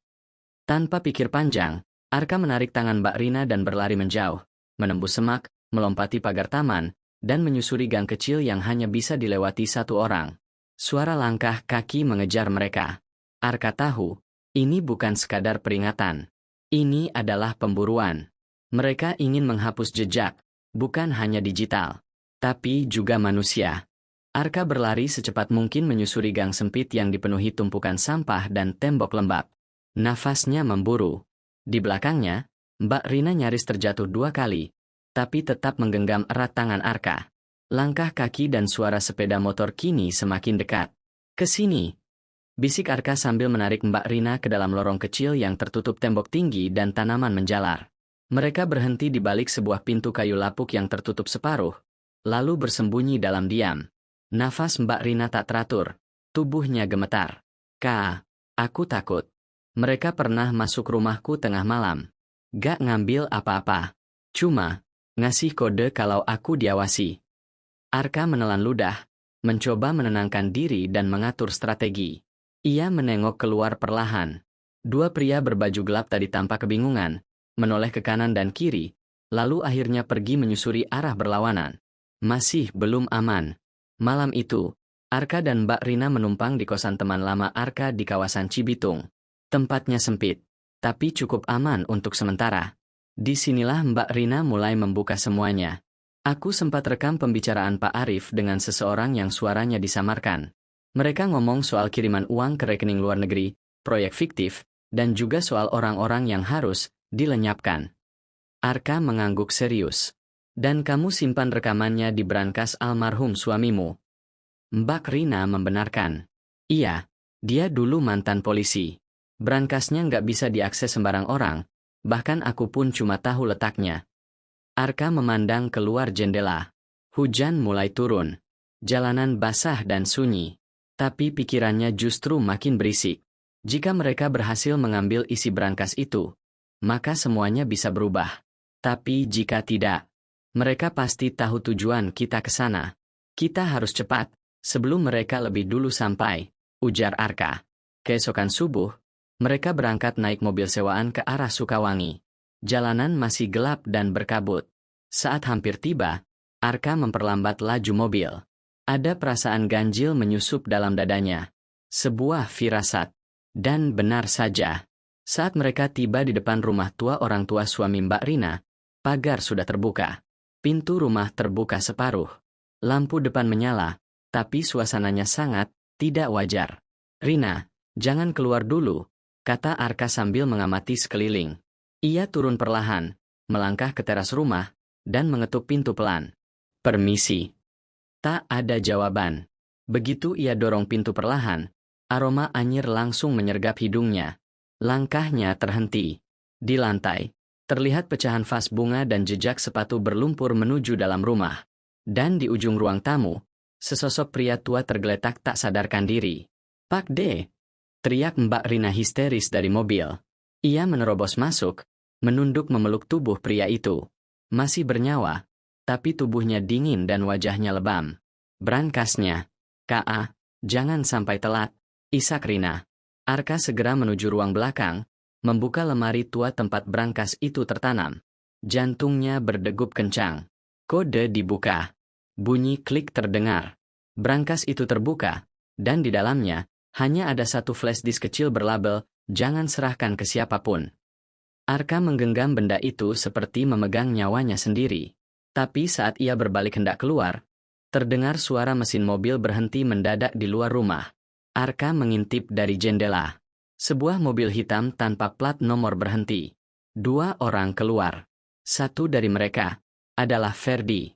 Tanpa pikir panjang, Arka menarik tangan Mbak Rina dan berlari menjauh, menembus semak, melompati pagar taman, dan menyusuri gang kecil yang hanya bisa dilewati satu orang. Suara langkah kaki mengejar mereka. Arka tahu, ini bukan sekadar peringatan. Ini adalah pemburuan. Mereka ingin menghapus jejak, bukan hanya digital, tapi juga manusia. Arka berlari secepat mungkin menyusuri gang sempit yang dipenuhi tumpukan sampah dan tembok lembab. Nafasnya memburu. Di belakangnya, Mbak Rina nyaris terjatuh 2 kali, tapi tetap menggenggam erat tangan Arka. Langkah kaki dan suara sepeda motor kini semakin dekat. Kesini, bisik Arka sambil menarik Mbak Rina ke dalam lorong kecil yang tertutup tembok tinggi dan tanaman menjalar. Mereka berhenti di balik sebuah pintu kayu lapuk yang tertutup separuh, lalu bersembunyi dalam diam. Nafas Mbak Rina tak teratur, tubuhnya gemetar. Kak, aku takut. Mereka pernah masuk rumahku tengah malam. Gak ngambil apa-apa. Cuma, ngasih kode kalau aku diawasi. Arka menelan ludah, mencoba menenangkan diri dan mengatur strategi. Ia menengok keluar perlahan. 2 pria berbaju gelap tadi tampak kebingungan, menoleh ke kanan dan kiri, lalu akhirnya pergi menyusuri arah berlawanan. Masih belum aman. Malam itu, Arka dan Mbak Rina menumpang di kosan teman lama Arka di kawasan Cibitung. Tempatnya sempit, tapi cukup aman untuk sementara. Disinilah Mbak Rina mulai membuka semuanya. Aku sempat rekam pembicaraan Pak Arif dengan seseorang yang suaranya disamarkan. Mereka ngomong soal kiriman uang ke rekening luar negeri, proyek fiktif, dan juga soal orang-orang yang harus dilenyapkan. Arka mengangguk serius. Dan kamu simpan rekamannya di brankas almarhum suamimu? Mbak Rina membenarkan. Iya, dia dulu mantan polisi. Brankasnya nggak bisa diakses sembarang orang, bahkan aku pun cuma tahu letaknya. Arka memandang keluar jendela. Hujan mulai turun. Jalanan basah dan sunyi. Tapi pikirannya justru makin berisik. Jika mereka berhasil mengambil isi brankas itu, maka semuanya bisa berubah. Tapi jika tidak, mereka pasti tahu tujuan kita ke sana. Kita harus cepat, sebelum mereka lebih dulu sampai, ujar Arka. Keesokan subuh, mereka berangkat naik mobil sewaan ke arah Sukawangi. Jalanan masih gelap dan berkabut. Saat hampir tiba, Arka memperlambat laju mobil. Ada perasaan ganjil menyusup dalam dadanya. Sebuah firasat. Dan benar saja. Saat mereka tiba di depan rumah tua orang tua suami Mbak Rina, pagar sudah terbuka. Pintu rumah terbuka separuh. Lampu depan menyala, tapi suasananya sangat tidak wajar. Rina, jangan keluar dulu, kata Arka sambil mengamati sekeliling. Ia turun perlahan, melangkah ke teras rumah, dan mengetuk pintu pelan. Permisi. Tak ada jawaban. Begitu ia dorong pintu perlahan, aroma anyir langsung menyergap hidungnya. Langkahnya terhenti. Di lantai, terlihat pecahan vas bunga dan jejak sepatu berlumpur menuju dalam rumah. Dan di ujung ruang tamu, sesosok pria tua tergeletak tak sadarkan diri. Pak D, teriak Mbak Rina histeris dari mobil. Ia menerobos masuk, menunduk memeluk tubuh pria itu. Masih bernyawa, tapi tubuhnya dingin dan wajahnya lebam. Brankasnya. K.A., jangan sampai telat, isak Rina. Arka segera menuju ruang belakang, membuka lemari tua tempat brankas itu tertanam. Jantungnya berdegup kencang. Kode dibuka. Bunyi klik terdengar. Brankas itu terbuka, dan di dalamnya, hanya ada satu flash disk kecil berlabel, jangan serahkan ke siapapun. Arka menggenggam benda itu seperti memegang nyawanya sendiri. Tapi saat ia berbalik hendak keluar, terdengar suara mesin mobil berhenti mendadak di luar rumah. Arka mengintip dari jendela. Sebuah mobil hitam tanpa plat nomor berhenti. 2 orang keluar. Satu dari mereka adalah Ferdi.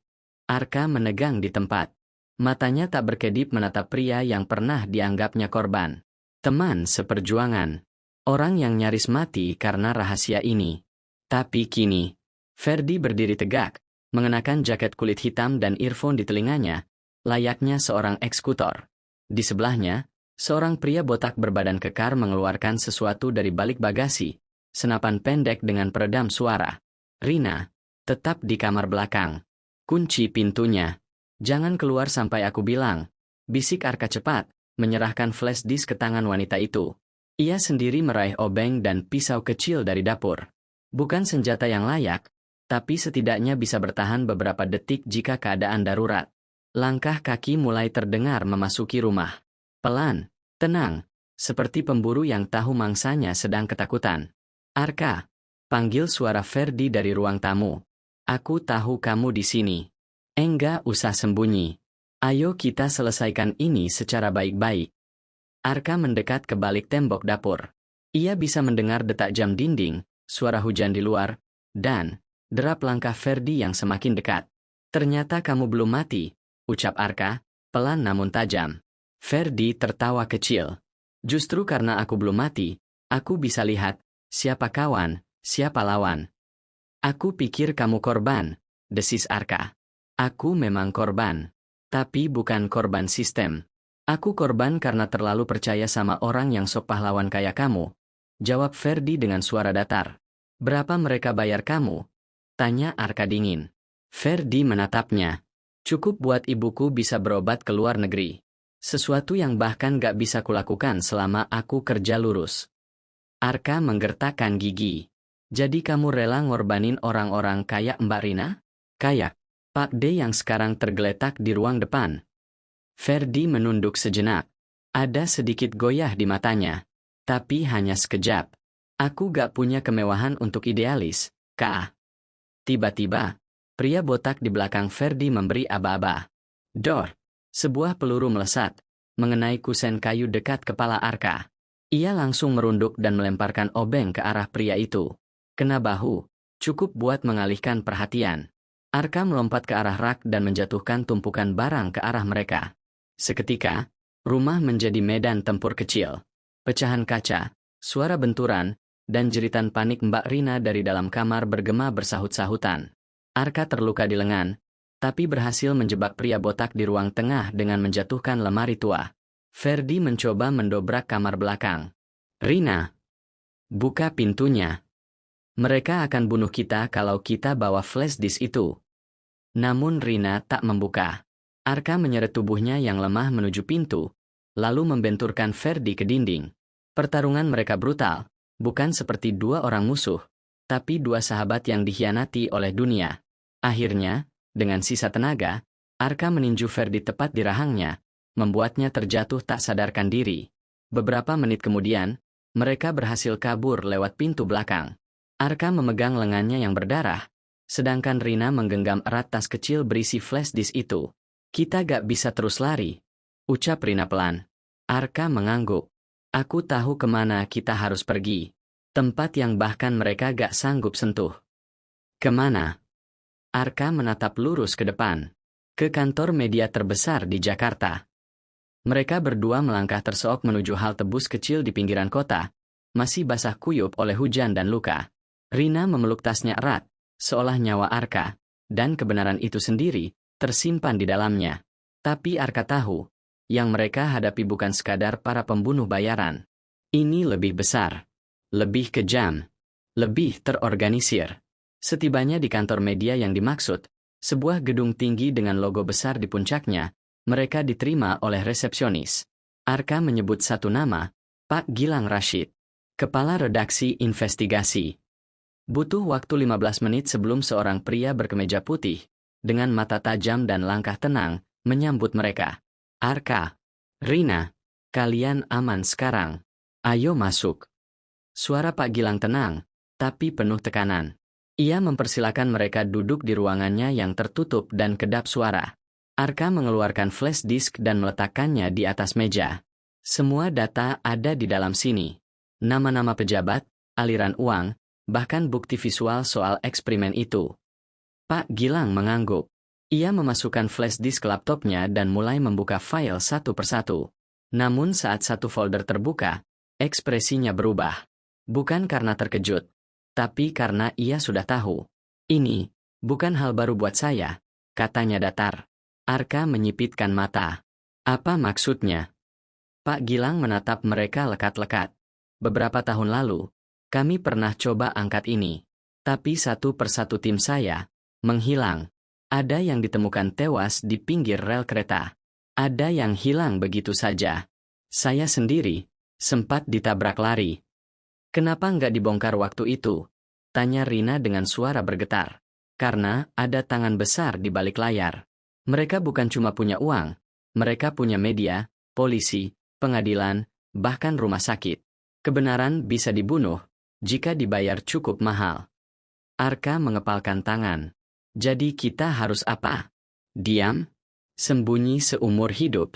Arka menegang di tempat. Matanya tak berkedip menatap pria yang pernah dianggapnya korban. Teman seperjuangan. Orang yang nyaris mati karena rahasia ini. Tapi kini, Ferdi berdiri tegak, mengenakan jaket kulit hitam dan earphone di telinganya, layaknya seorang eksekutor. Di sebelahnya, seorang pria botak berbadan kekar mengeluarkan sesuatu dari balik bagasi, senapan pendek dengan peredam suara. Rina, tetap di kamar belakang. Kunci pintunya. Jangan keluar sampai aku bilang, bisik Arka cepat, menyerahkan flash disk ke tangan wanita itu. Ia sendiri meraih obeng dan pisau kecil dari dapur. Bukan senjata yang layak, tapi setidaknya bisa bertahan beberapa detik jika keadaan darurat. Langkah kaki mulai terdengar memasuki rumah. Pelan, tenang, seperti pemburu yang tahu mangsanya sedang ketakutan. Arka, panggil suara Ferdi dari ruang tamu. Aku tahu kamu di sini. Enggak usah sembunyi. Ayo kita selesaikan ini secara baik-baik. Arka mendekat ke balik tembok dapur. Ia bisa mendengar detak jam dinding, suara hujan di luar, dan derap langkah Ferdi yang semakin dekat. Ternyata kamu belum mati, ucap Arka, pelan namun tajam. Ferdi tertawa kecil. Justru karena aku belum mati, aku bisa lihat siapa kawan, siapa lawan. Aku pikir kamu korban, desis Arka. Aku memang korban. Tapi bukan korban sistem. Aku korban karena terlalu percaya sama orang yang sok pahlawan kayak kamu. Jawab Ferdi dengan suara datar. Berapa mereka bayar kamu? Tanya Arka dingin. Ferdi menatapnya. Cukup buat ibuku bisa berobat ke luar negeri. Sesuatu yang bahkan gak bisa kulakukan selama aku kerja lurus. Arka menggertakkan gigi. Jadi kamu rela ngorbanin orang-orang kayak Mbak Rina? Kayak Pak D yang sekarang tergeletak di ruang depan. Ferdi menunduk sejenak. Ada sedikit goyah di matanya. Tapi hanya sekejap. Aku gak punya kemewahan untuk idealis, Kak. Tiba-tiba, pria botak di belakang Ferdi memberi aba-aba. Dor! Sebuah peluru melesat, mengenai kusen kayu dekat kepala Arka. Ia langsung merunduk dan melemparkan obeng ke arah pria itu. Kena bahu, cukup buat mengalihkan perhatian. Arka melompat ke arah rak dan menjatuhkan tumpukan barang ke arah mereka. Seketika, rumah menjadi medan tempur kecil. Pecahan kaca, suara benturan, dan jeritan panik Mbak Rina dari dalam kamar bergema bersahut-sahutan. Arka terluka di lengan, tapi berhasil menjebak pria botak di ruang tengah dengan menjatuhkan lemari tua. Ferdi mencoba mendobrak kamar belakang. Rina, buka pintunya. Mereka akan bunuh kita kalau kita bawa flash disk itu. Namun Rina tak membuka. Arka menyeret tubuhnya yang lemah menuju pintu, lalu membenturkan Ferdi ke dinding. Pertarungan mereka brutal, bukan seperti dua orang musuh, tapi dua sahabat yang dikhianati oleh dunia. Akhirnya, dengan sisa tenaga, Arka meninju Ferdi tepat di rahangnya, membuatnya terjatuh tak sadarkan diri. Beberapa menit kemudian, mereka berhasil kabur lewat pintu belakang. Arka memegang lengannya yang berdarah, sedangkan Rina menggenggam erat tas kecil berisi flash disk itu. Kita gak bisa terus lari, ucap Rina pelan. Arka mengangguk. Aku tahu kemana kita harus pergi. Tempat yang bahkan mereka gak sanggup sentuh. Kemana? Arka menatap lurus ke depan. Ke kantor media terbesar di Jakarta. Mereka berdua melangkah terseok menuju halte bus kecil di pinggiran kota, masih basah kuyup oleh hujan dan luka. Rina memeluk tasnya erat, seolah nyawa Arka, dan kebenaran itu sendiri, tersimpan di dalamnya. Tapi Arka tahu, yang mereka hadapi bukan sekadar para pembunuh bayaran. Ini lebih besar, lebih kejam, lebih terorganisir. Setibanya di kantor media yang dimaksud, sebuah gedung tinggi dengan logo besar di puncaknya, mereka diterima oleh resepsionis. Arka menyebut satu nama, Pak Gilang Rashid, kepala redaksi investigasi. Butuh waktu 15 menit sebelum seorang pria berkemeja putih, dengan mata tajam dan langkah tenang, menyambut mereka. Arka, Rina, kalian aman sekarang. Ayo masuk. Suara Pak Gilang tenang, tapi penuh tekanan. Ia mempersilakan mereka duduk di ruangannya yang tertutup dan kedap suara. Arka mengeluarkan flash disk dan meletakkannya di atas meja. Semua data ada di dalam sini. Nama-nama pejabat, aliran uang, bahkan bukti visual soal eksperimen itu. Pak Gilang mengangguk. Ia memasukkan flash disk ke laptopnya dan mulai membuka file satu persatu. Namun saat satu folder terbuka, ekspresinya berubah. Bukan karena terkejut, tapi karena ia sudah tahu. Ini bukan hal baru buat saya, katanya datar. Arka menyipitkan mata. Apa maksudnya? Pak Gilang menatap mereka lekat-lekat. Beberapa tahun lalu, kami pernah coba angkat ini. Tapi satu persatu tim saya menghilang. Ada yang ditemukan tewas di pinggir rel kereta. Ada yang hilang begitu saja. Saya sendiri sempat ditabrak lari. Kenapa nggak dibongkar waktu itu? Tanya Rina dengan suara bergetar. Karena ada tangan besar di balik layar. Mereka bukan cuma punya uang. Mereka punya media, polisi, pengadilan, bahkan rumah sakit. Kebenaran bisa dibunuh jika dibayar cukup mahal. Arka mengepalkan tangan. Jadi kita harus apa? Diam? Sembunyi seumur hidup?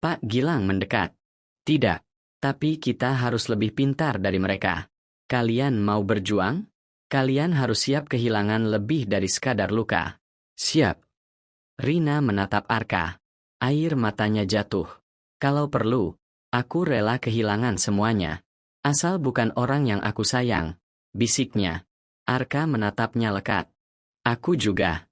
Pak Gilang mendekat. Tidak, tapi kita harus lebih pintar dari mereka. Kalian mau berjuang? Kalian harus siap kehilangan lebih dari sekadar luka. Siap. Rina menatap Arka. Air matanya jatuh. Kalau perlu, aku rela kehilangan semuanya. Asal bukan orang yang aku sayang, bisiknya. Arka menatapnya lekat. Aku juga.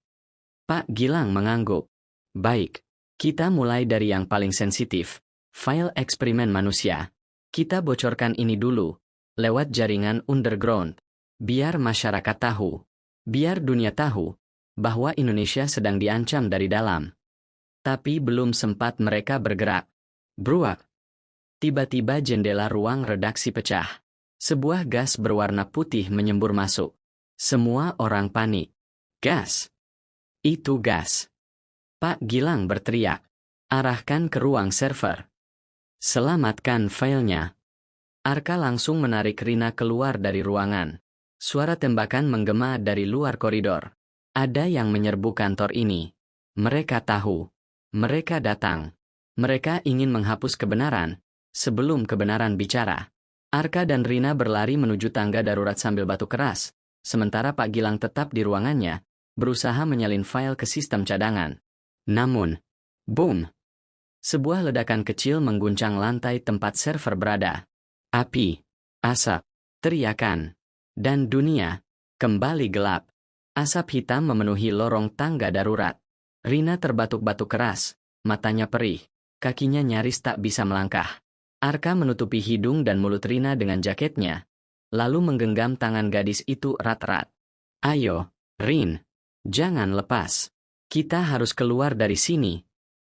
Pak Gilang mengangguk. Baik, kita mulai dari yang paling sensitif. File eksperimen manusia. Kita bocorkan ini dulu, lewat jaringan underground. Biar masyarakat tahu. Biar dunia tahu, bahwa Indonesia sedang diancam dari dalam. Tapi belum sempat mereka bergerak. Bruak. Tiba-tiba jendela ruang redaksi pecah. Sebuah gas berwarna putih menyembur masuk. Semua orang panik. Gas! Itu gas! Pak Gilang berteriak. Arahkan ke ruang server. Selamatkan filenya. Arka langsung menarik Rina keluar dari ruangan. Suara tembakan menggema dari luar koridor. Ada yang menyerbu kantor ini. Mereka tahu. Mereka datang. Mereka ingin menghapus kebenaran, sebelum kebenaran bicara. Arka dan Rina berlari menuju tangga darurat sambil batu keras, sementara Pak Gilang tetap di ruangannya, berusaha menyalin file ke sistem cadangan. Namun, boom! Sebuah ledakan kecil mengguncang lantai tempat server berada. Api, asap, teriakan, dan dunia kembali gelap. Asap hitam memenuhi lorong tangga darurat. Rina terbatuk-batuk keras, matanya perih, kakinya nyaris tak bisa melangkah. Arka menutupi hidung dan mulut Rina dengan jaketnya, lalu menggenggam tangan gadis itu erat-erat. Ayo, Rin, jangan lepas. Kita harus keluar dari sini,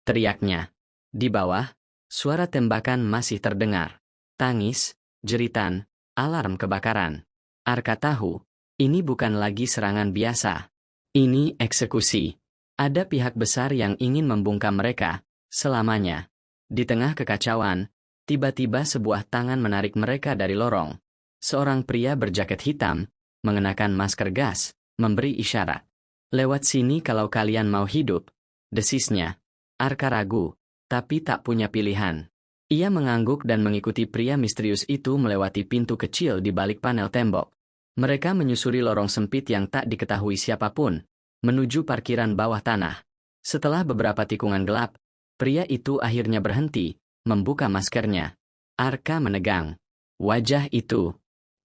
teriaknya. Di bawah, suara tembakan masih terdengar. Tangis, jeritan, alarm kebakaran. Arka tahu, ini bukan lagi serangan biasa. Ini eksekusi. Ada pihak besar yang ingin membungkam mereka, selamanya. Di tengah kekacauan, tiba-tiba sebuah tangan menarik mereka dari lorong. Seorang pria berjaket hitam, mengenakan masker gas, memberi isyarat. Lewat sini kalau kalian mau hidup, desisnya. Arka ragu, tapi tak punya pilihan. Ia mengangguk dan mengikuti pria misterius itu melewati pintu kecil di balik panel tembok. Mereka menyusuri lorong sempit yang tak diketahui siapapun, menuju parkiran bawah tanah. Setelah beberapa tikungan gelap, pria itu akhirnya berhenti, membuka maskernya. Arka menegang. Wajah itu.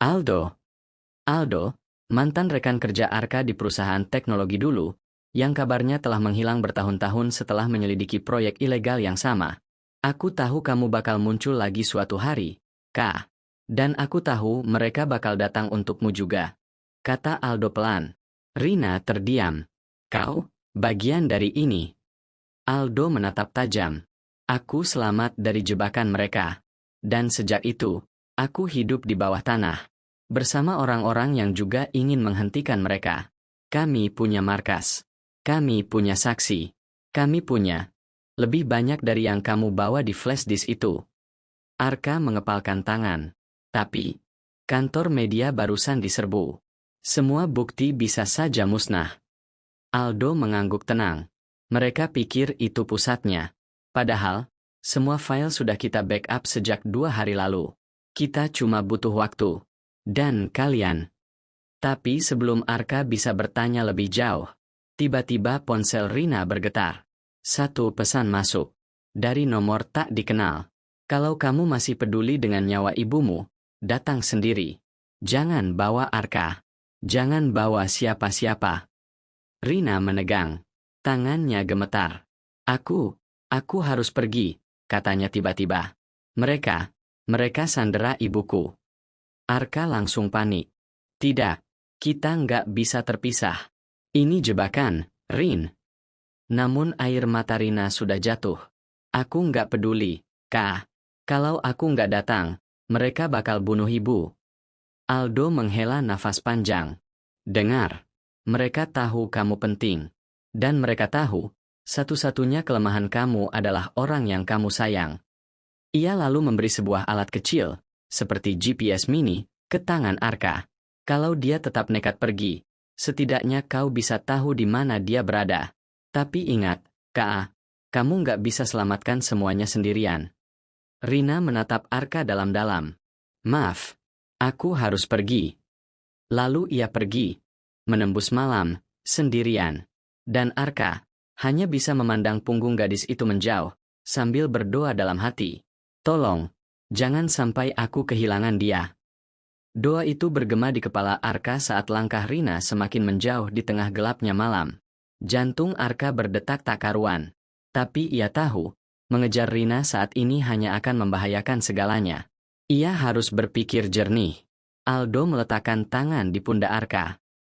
Aldo. Aldo, mantan rekan kerja Arka di perusahaan teknologi dulu, yang kabarnya telah menghilang bertahun-tahun setelah menyelidiki proyek ilegal yang sama. Aku tahu kamu bakal muncul lagi suatu hari, Kak. Dan aku tahu mereka bakal datang untukmu juga, kata Aldo pelan. Rina terdiam. Kau, bagian dari ini. Aldo menatap tajam. Aku selamat dari jebakan mereka. Dan sejak itu, aku hidup di bawah tanah. Bersama orang-orang yang juga ingin menghentikan mereka. Kami punya markas. Kami punya saksi. Kami punya lebih banyak dari yang kamu bawa di flash disk itu. Arka mengepalkan tangan. Tapi, kantor media barusan diserbu. Semua bukti bisa saja musnah. Aldo mengangguk tenang. Mereka pikir itu pusatnya. Padahal, semua file sudah kita backup sejak 2 hari lalu. Kita cuma butuh waktu. Dan kalian. Tapi sebelum Arka bisa bertanya lebih jauh, tiba-tiba ponsel Rina bergetar. Satu pesan masuk. Dari nomor tak dikenal. Kalau kamu masih peduli dengan nyawa ibumu, datang sendiri. Jangan bawa Arka. Jangan bawa siapa-siapa. Rina menegang. Tangannya gemetar. Aku harus pergi, katanya tiba-tiba. Mereka sandera ibuku. Arka langsung panik. Tidak, kita nggak bisa terpisah. Ini jebakan, Rin. Namun air mata Rina sudah jatuh. Aku nggak peduli, Kak. Kalau aku nggak datang, mereka bakal bunuh ibu. Aldo menghela nafas panjang. Dengar, mereka tahu kamu penting. Dan mereka tahu, satu-satunya kelemahan kamu adalah orang yang kamu sayang. Ia lalu memberi sebuah alat kecil, seperti GPS mini, ke tangan Arka. Kalau dia tetap nekat pergi, setidaknya kau bisa tahu di mana dia berada. Tapi ingat, Kak, kamu nggak bisa selamatkan semuanya sendirian. Rina menatap Arka dalam-dalam. Maaf, aku harus pergi. Lalu ia pergi, menembus malam, sendirian. Dan Arka hanya bisa memandang punggung gadis itu menjauh, sambil berdoa dalam hati. Tolong, jangan sampai aku kehilangan dia. Doa itu bergema di kepala Arka saat langkah Rina semakin menjauh di tengah gelapnya malam. Jantung Arka berdetak tak karuan. Tapi ia tahu, mengejar Rina saat ini hanya akan membahayakan segalanya. Ia harus berpikir jernih. Aldo meletakkan tangan di pundak Arka.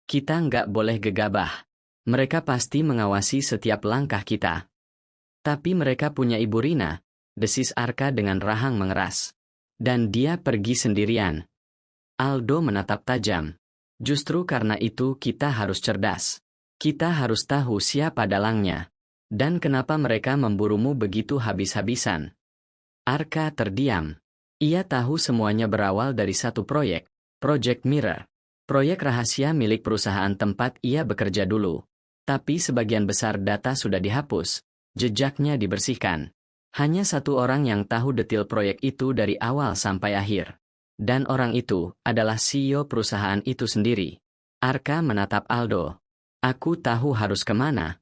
Kita nggak boleh gegabah. Mereka pasti mengawasi setiap langkah kita. Tapi mereka punya ibu Rina, desis Arka dengan rahang mengeras. Dan dia pergi sendirian. Aldo menatap tajam. Justru karena itu kita harus cerdas. Kita harus tahu siapa dalangnya. Dan kenapa mereka memburumu begitu habis-habisan. Arka terdiam. Ia tahu semuanya berawal dari satu proyek, Project Mirror. Proyek rahasia milik perusahaan tempat ia bekerja dulu. Tapi sebagian besar data sudah dihapus, jejaknya dibersihkan. Hanya satu orang yang tahu detail proyek itu dari awal sampai akhir. Dan orang itu adalah CEO perusahaan itu sendiri. Arka menatap Aldo. Aku tahu harus kemana.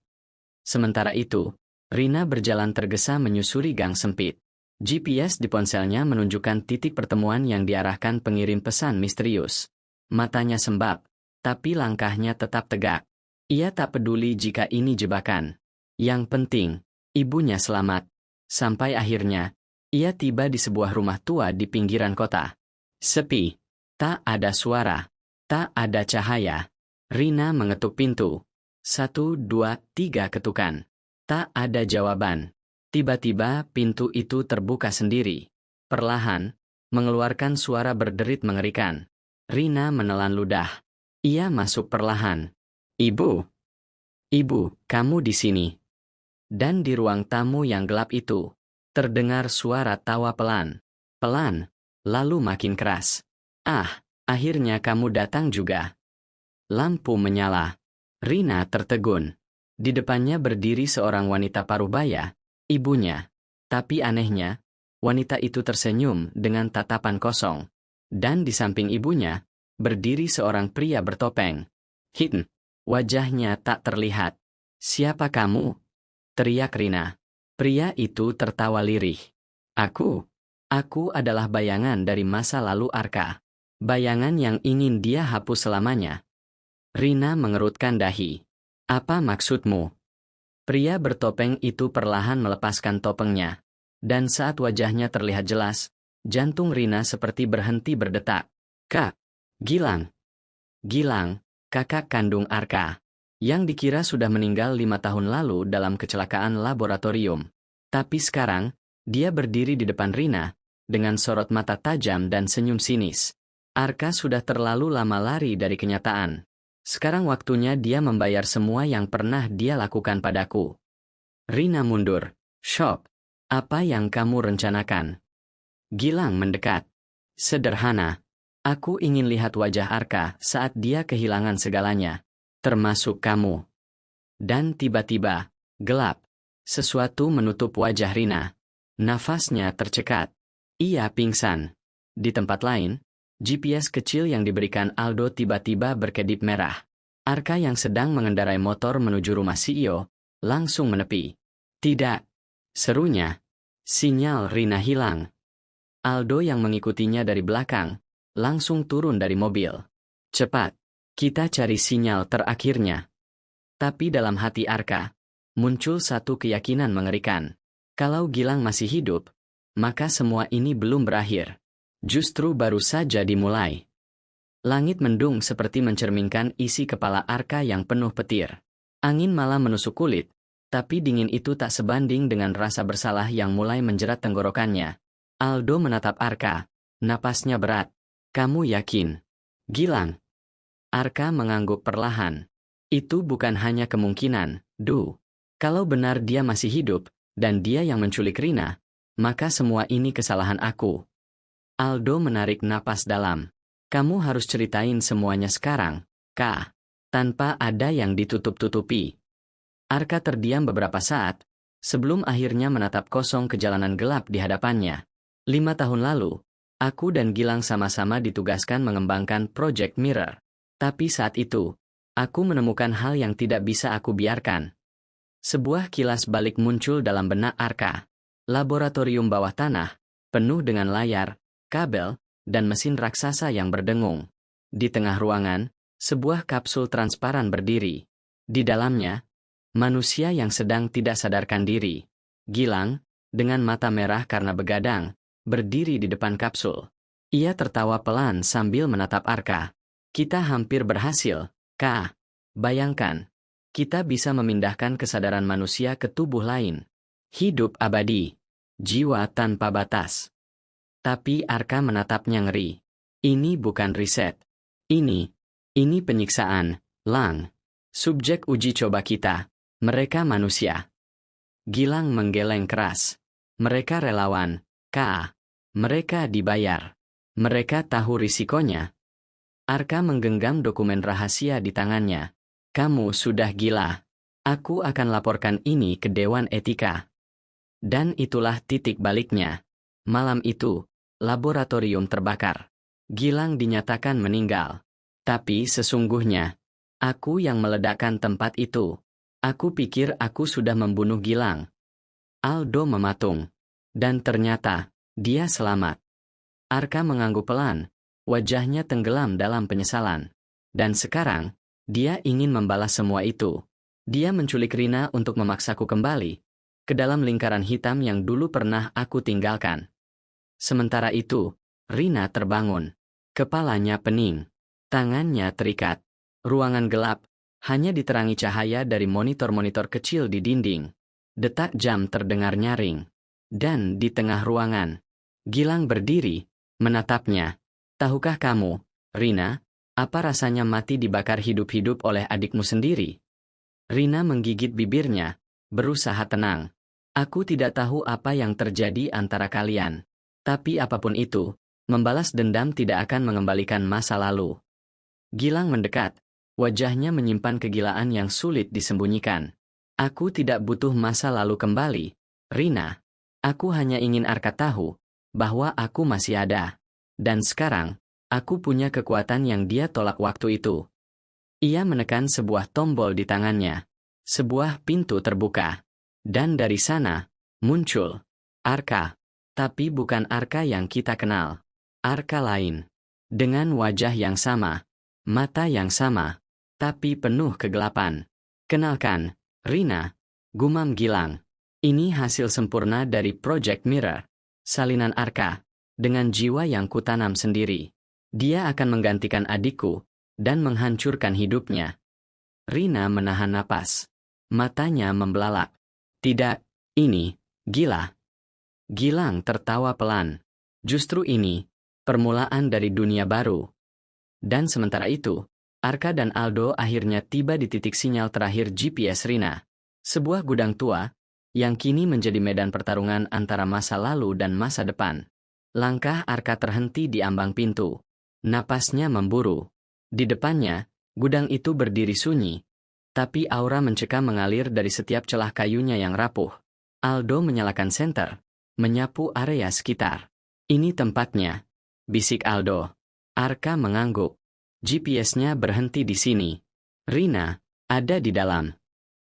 Sementara itu, Rina berjalan tergesa menyusuri gang sempit. GPS di ponselnya menunjukkan titik pertemuan yang diarahkan pengirim pesan misterius. Matanya sembab, tapi langkahnya tetap tegak. Ia tak peduli jika ini jebakan. Yang penting, ibunya selamat. Sampai akhirnya, ia tiba di sebuah rumah tua di pinggiran kota. Sepi. Tak ada suara. Tak ada cahaya. Rina mengetuk pintu. 1, 2, 3 ketukan. Tak ada jawaban. Tiba-tiba pintu itu terbuka sendiri. Perlahan, mengeluarkan suara berderit mengerikan. Rina menelan ludah. Ia masuk perlahan. Ibu. Ibu, kamu di sini. Dan di ruang tamu yang gelap itu, terdengar suara tawa pelan. Pelan, lalu makin keras. Ah, akhirnya kamu datang juga. Lampu menyala. Rina tertegun. Di depannya berdiri seorang wanita parubaya, ibunya. Tapi anehnya, wanita itu tersenyum dengan tatapan kosong. Dan di samping ibunya, berdiri seorang pria bertopeng. Wajahnya tak terlihat. Siapa kamu? Teriak Rina. Pria itu tertawa lirih. Aku adalah bayangan dari masa lalu Arka. Bayangan yang ingin dia hapus selamanya. Rina mengerutkan dahi. Apa maksudmu? Pria bertopeng itu perlahan melepaskan topengnya. Dan saat wajahnya terlihat jelas, jantung Rina seperti berhenti berdetak. Kak, Gilang. Gilang, kakak kandung Arka. Yang dikira sudah meninggal 5 tahun lalu dalam kecelakaan laboratorium. Tapi sekarang, dia berdiri di depan Rina, dengan sorot mata tajam dan senyum sinis. Arka sudah terlalu lama lari dari kenyataan. Sekarang waktunya dia membayar semua yang pernah dia lakukan padaku. Rina mundur. Shock. Apa yang kamu rencanakan? Gilang mendekat. Sederhana. Aku ingin lihat wajah Arka saat dia kehilangan segalanya. Termasuk kamu. Dan tiba-tiba, gelap. Sesuatu menutup wajah Rina. Nafasnya tercekat. Ia pingsan. Di tempat lain, GPS kecil yang diberikan Aldo tiba-tiba berkedip merah. Arka yang sedang mengendarai motor menuju rumah CEO, langsung menepi. Tidak. Serunya. Sinyal Rina hilang. Aldo yang mengikutinya dari belakang, langsung turun dari mobil. Cepat. Kita cari sinyal terakhirnya. Tapi dalam hati Arka, muncul satu keyakinan mengerikan. Kalau Gilang masih hidup, maka semua ini belum berakhir. Justru baru saja dimulai. Langit mendung seperti mencerminkan isi kepala Arka yang penuh petir. Angin malam menusuk kulit, tapi dingin itu tak sebanding dengan rasa bersalah yang mulai menjerat tenggorokannya. Aldo menatap Arka, napasnya berat. Kamu yakin? Gilang. Arka mengangguk perlahan. Itu bukan hanya kemungkinan, Du. Kalau benar dia masih hidup, dan dia yang menculik Rina, maka semua ini kesalahan aku. Aldo menarik napas dalam. Kamu harus ceritain semuanya sekarang, Kak. Tanpa ada yang ditutup-tutupi. Arka terdiam beberapa saat, sebelum akhirnya menatap kosong ke jalanan gelap di hadapannya. 5 tahun lalu, aku dan Gilang sama-sama ditugaskan mengembangkan Project Mirror. Tapi saat itu, aku menemukan hal yang tidak bisa aku biarkan. Sebuah kilas balik muncul dalam benak Arka. Laboratorium bawah tanah, penuh dengan layar, kabel, dan mesin raksasa yang berdengung. Di tengah ruangan, sebuah kapsul transparan berdiri. Di dalamnya, manusia yang sedang tidak sadarkan diri. Gilang, dengan mata merah karena begadang, berdiri di depan kapsul. Ia tertawa pelan sambil menatap Arka. Kita hampir berhasil, Kak. Bayangkan, kita bisa memindahkan kesadaran manusia ke tubuh lain. Hidup abadi. Jiwa tanpa batas. Tapi Arka menatapnya ngeri. Ini bukan riset. Ini penyiksaan, Lang. Subjek uji coba kita. Mereka manusia. Gilang menggeleng keras. Mereka relawan, Ka. Mereka dibayar. Mereka tahu risikonya. Arka menggenggam dokumen rahasia di tangannya. Kamu sudah gila. Aku akan laporkan ini ke Dewan Etika. Dan itulah titik baliknya. Malam itu, laboratorium terbakar. Gilang dinyatakan meninggal. Tapi sesungguhnya, aku yang meledakkan tempat itu. Aku pikir aku sudah membunuh Gilang. Aldo mematung. Dan ternyata, dia selamat. Arka mengangguk pelan. Wajahnya tenggelam dalam penyesalan. Dan sekarang, dia ingin membalas semua itu. Dia menculik Rina untuk memaksaku kembali ke dalam lingkaran hitam yang dulu pernah aku tinggalkan. Sementara itu, Rina terbangun. Kepalanya pening. Tangannya terikat. Ruangan gelap, hanya diterangi cahaya dari monitor-monitor kecil di dinding. Detak jam terdengar nyaring. Dan di tengah ruangan, Gilang berdiri, menatapnya. Tahukah kamu, Rina, apa rasanya mati dibakar hidup-hidup oleh adikmu sendiri? Rina menggigit bibirnya, berusaha tenang. Aku tidak tahu apa yang terjadi antara kalian. Tapi apapun itu, membalas dendam tidak akan mengembalikan masa lalu. Gilang mendekat, wajahnya menyimpan kegilaan yang sulit disembunyikan. Aku tidak butuh masa lalu kembali, Rina. Aku hanya ingin Arka tahu bahwa aku masih ada. Dan sekarang, aku punya kekuatan yang dia tolak waktu itu. Ia menekan sebuah tombol di tangannya. Sebuah pintu terbuka. Dan dari sana, muncul Arka. Tapi bukan Arka yang kita kenal. Arka lain. Dengan wajah yang sama. Mata yang sama. Tapi penuh kegelapan. Kenalkan, Rina. Gumam Gilang. Ini hasil sempurna dari Project Mirror. Salinan Arka. Dengan jiwa yang kutanam sendiri. Dia akan menggantikan adikku. Dan menghancurkan hidupnya. Rina menahan napas. Matanya membelalak. Tidak, ini, gila. Gilang tertawa pelan. Justru ini, permulaan dari dunia baru. Dan sementara itu, Arka dan Aldo akhirnya tiba di titik sinyal terakhir GPS Rina. Sebuah gudang tua, yang kini menjadi medan pertarungan antara masa lalu dan masa depan. Langkah Arka terhenti di ambang pintu. Napasnya memburu. Di depannya, gudang itu berdiri sunyi. Tapi aura mencekam mengalir dari setiap celah kayunya yang rapuh. Aldo menyalakan senter. Menyapu area sekitar. Ini tempatnya. Bisik Aldo. Arka mengangguk. GPS-nya berhenti di sini. Rina, ada di dalam.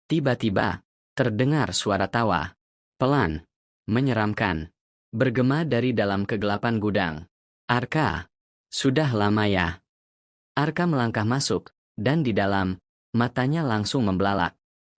Tiba-tiba, terdengar suara tawa. Pelan. Menyeramkan. Bergema dari dalam kegelapan gudang. Arka, sudah lama ya. Arka melangkah masuk, dan di dalam, matanya langsung membelalak.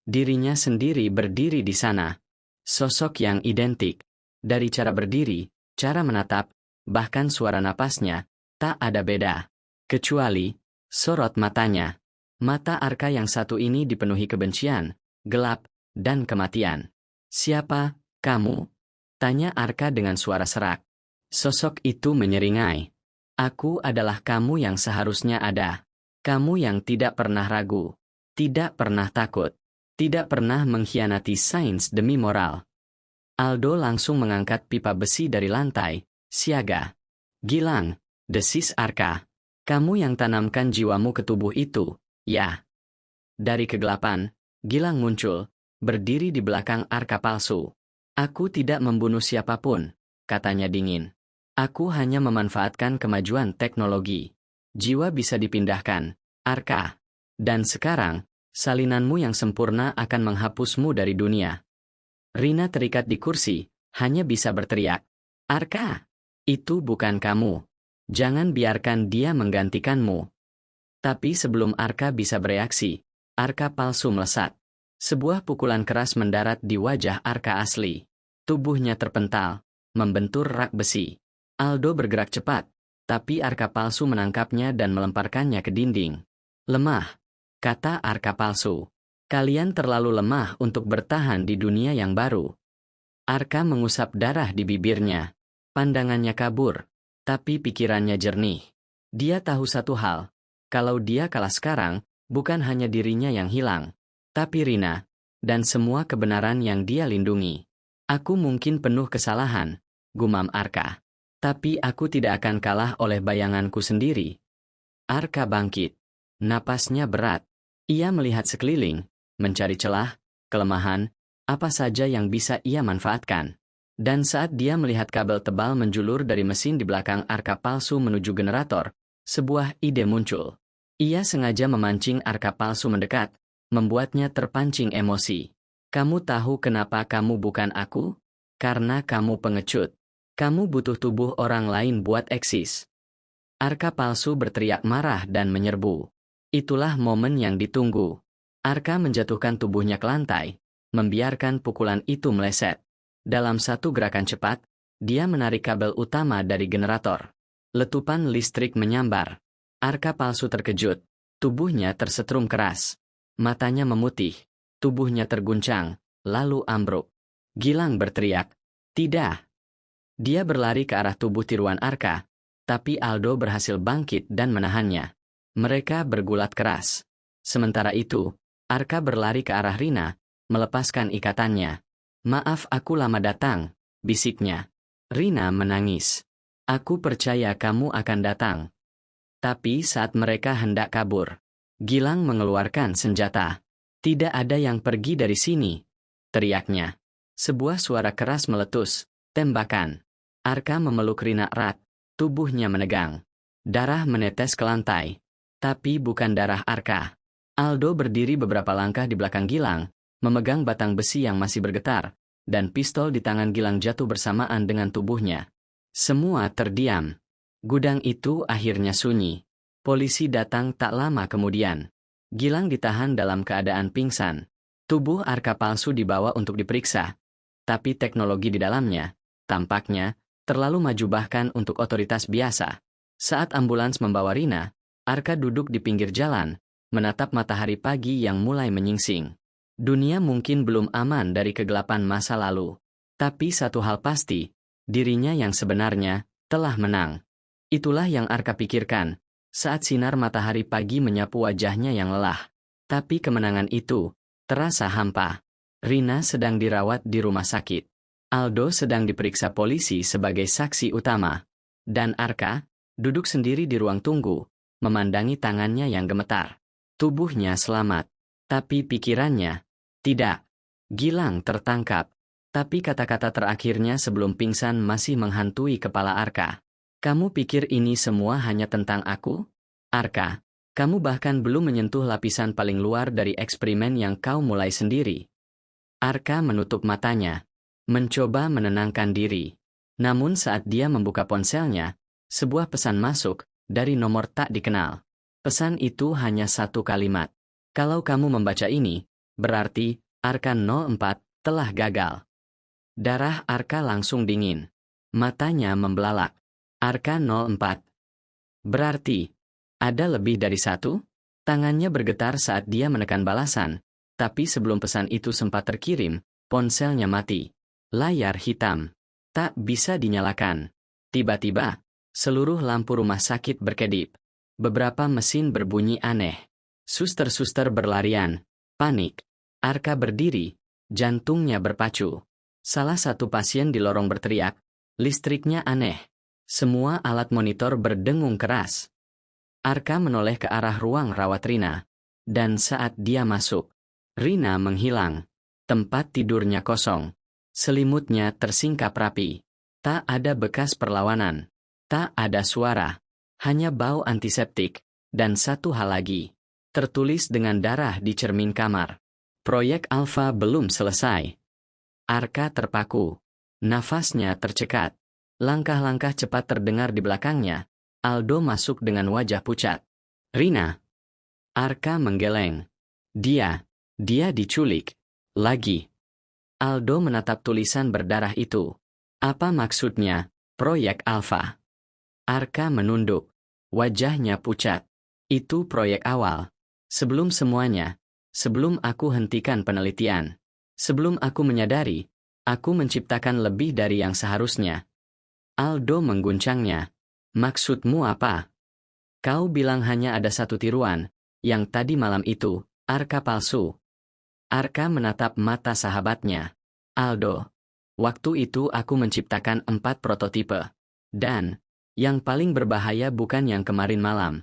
Dirinya sendiri berdiri di sana. Sosok yang identik. Dari cara berdiri, cara menatap, bahkan suara napasnya, tak ada beda. Kecuali, sorot matanya. Mata Arka yang satu ini dipenuhi kebencian, gelap, dan kematian. Siapa, kamu? Tanya Arka dengan suara serak. Sosok itu menyeringai. Aku adalah kamu yang seharusnya ada. Kamu yang tidak pernah ragu. Tidak pernah takut. Tidak pernah mengkhianati sains demi moral. Aldo langsung mengangkat pipa besi dari lantai. Siaga. Gilang, desis Arka. Kamu yang tanamkan jiwamu ke tubuh itu, ya. Dari kegelapan, Gilang muncul, berdiri di belakang Arka palsu. Aku tidak membunuh siapapun, katanya dingin. Aku hanya memanfaatkan kemajuan teknologi. Jiwa bisa dipindahkan, Arka. Dan sekarang, salinanmu yang sempurna akan menghapusmu dari dunia. Rina terikat di kursi, hanya bisa berteriak. Arka, itu bukan kamu. Jangan biarkan dia menggantikanmu. Tapi sebelum Arka bisa bereaksi, Arka palsu melesat. Sebuah pukulan keras mendarat di wajah Arka asli. Tubuhnya terpental, membentur rak besi. Aldo bergerak cepat, tapi Arka palsu menangkapnya dan melemparkannya ke dinding. Lemah, kata Arka palsu. Kalian terlalu lemah untuk bertahan di dunia yang baru. Arka mengusap darah di bibirnya. Pandangannya kabur, tapi pikirannya jernih. Dia tahu satu hal, kalau dia kalah sekarang, bukan hanya dirinya yang hilang, tapi Rina, dan semua kebenaran yang dia lindungi. Aku mungkin penuh kesalahan, gumam Arka. Tapi aku tidak akan kalah oleh bayanganku sendiri. Arka bangkit. Napasnya berat. Ia melihat sekeliling, mencari celah, kelemahan, apa saja yang bisa ia manfaatkan. Dan saat dia melihat kabel tebal menjulur dari mesin di belakang Arka palsu menuju generator, sebuah ide muncul. Ia sengaja memancing Arka palsu mendekat, membuatnya terpancing emosi. Kamu tahu kenapa kamu bukan aku? Karena kamu pengecut. Kamu butuh tubuh orang lain buat eksis. Arka palsu berteriak marah dan menyerbu. Itulah momen yang ditunggu. Arka menjatuhkan tubuhnya ke lantai, membiarkan pukulan itu meleset. Dalam satu gerakan cepat, dia menarik kabel utama dari generator. Letupan listrik menyambar. Arka palsu terkejut. Tubuhnya tersetrum keras. Matanya memutih. Tubuhnya terguncang, lalu ambruk. Gilang berteriak, "Tidak!" Dia berlari ke arah tubuh tiruan Arka, tapi Aldo berhasil bangkit dan menahannya. Mereka bergulat keras. Sementara itu, Arka berlari ke arah Rina, melepaskan ikatannya. "Maaf aku lama datang," bisiknya. Rina menangis. "Aku percaya kamu akan datang." Tapi saat mereka hendak kabur, Gilang mengeluarkan senjata. "Tidak ada yang pergi dari sini," teriaknya. Sebuah suara keras meletus, tembakan. Arka memeluk Rina erat, tubuhnya menegang. Darah menetes ke lantai. Tapi bukan darah Arka. Aldo berdiri beberapa langkah di belakang Gilang, memegang batang besi yang masih bergetar, dan pistol di tangan Gilang jatuh bersamaan dengan tubuhnya. Semua terdiam. Gudang itu akhirnya sunyi. Polisi datang tak lama kemudian. Gilang ditahan dalam keadaan pingsan. Tubuh Arka palsu dibawa untuk diperiksa. Tapi teknologi di dalamnya, tampaknya, terlalu maju bahkan untuk otoritas biasa. Saat ambulans membawa Rina, Arka duduk di pinggir jalan, menatap matahari pagi yang mulai menyingsing. Dunia mungkin belum aman dari kegelapan masa lalu. Tapi satu hal pasti, dirinya yang sebenarnya telah menang. Itulah yang Arka pikirkan, saat sinar matahari pagi menyapu wajahnya yang lelah. Tapi kemenangan itu terasa hampa. Rina sedang dirawat di rumah sakit. Aldo sedang diperiksa polisi sebagai saksi utama. Dan Arka duduk sendiri di ruang tunggu, memandangi tangannya yang gemetar. Tubuhnya selamat, tapi pikirannya tidak. Gilang tertangkap, tapi kata-kata terakhirnya sebelum pingsan masih menghantui kepala Arka. "Kamu pikir ini semua hanya tentang aku? Arka, kamu bahkan belum menyentuh lapisan paling luar dari eksperimen yang kau mulai sendiri." Arka menutup matanya, mencoba menenangkan diri. Namun saat dia membuka ponselnya, sebuah pesan masuk dari nomor tak dikenal. Pesan itu hanya satu kalimat. "Kalau kamu membaca ini, berarti Arka 04 telah gagal." Darah Arka langsung dingin. Matanya membelalak. Arka 04. Berarti, ada lebih dari satu? Tangannya bergetar saat dia menekan balasan, tapi sebelum pesan itu sempat terkirim, ponselnya mati. Layar hitam. Tak bisa dinyalakan. Tiba-tiba, seluruh lampu rumah sakit berkedip. Beberapa mesin berbunyi aneh. Suster-suster berlarian. Panik. Arka berdiri. Jantungnya berpacu. Salah satu pasien di lorong berteriak. Listriknya aneh. Semua alat monitor berdengung keras. Arka menoleh ke arah ruang rawat Rina. Dan saat dia masuk, Rina menghilang. Tempat tidurnya kosong. Selimutnya tersingkap rapi. Tak ada bekas perlawanan. Tak ada suara. Hanya bau antiseptik. Dan satu hal lagi. Tertulis dengan darah di cermin kamar. Proyek Alpha belum selesai. Arka terpaku. Nafasnya tercekat. Langkah-langkah cepat terdengar di belakangnya. Aldo masuk dengan wajah pucat. "Rina." Arka menggeleng. Dia diculik. Lagi. Aldo menatap tulisan berdarah itu. Apa maksudnya, proyek Alpha? Arka menunduk. Wajahnya pucat. Itu proyek awal. Sebelum semuanya. Sebelum aku hentikan penelitian. Sebelum aku menyadari, aku menciptakan lebih dari yang seharusnya. Aldo mengguncangnya. Maksudmu apa? Kau bilang hanya ada satu tiruan, yang tadi malam itu, Arka palsu. Arka menatap mata sahabatnya. Aldo. Waktu itu aku menciptakan 4 prototipe. Dan, yang paling berbahaya bukan yang kemarin malam.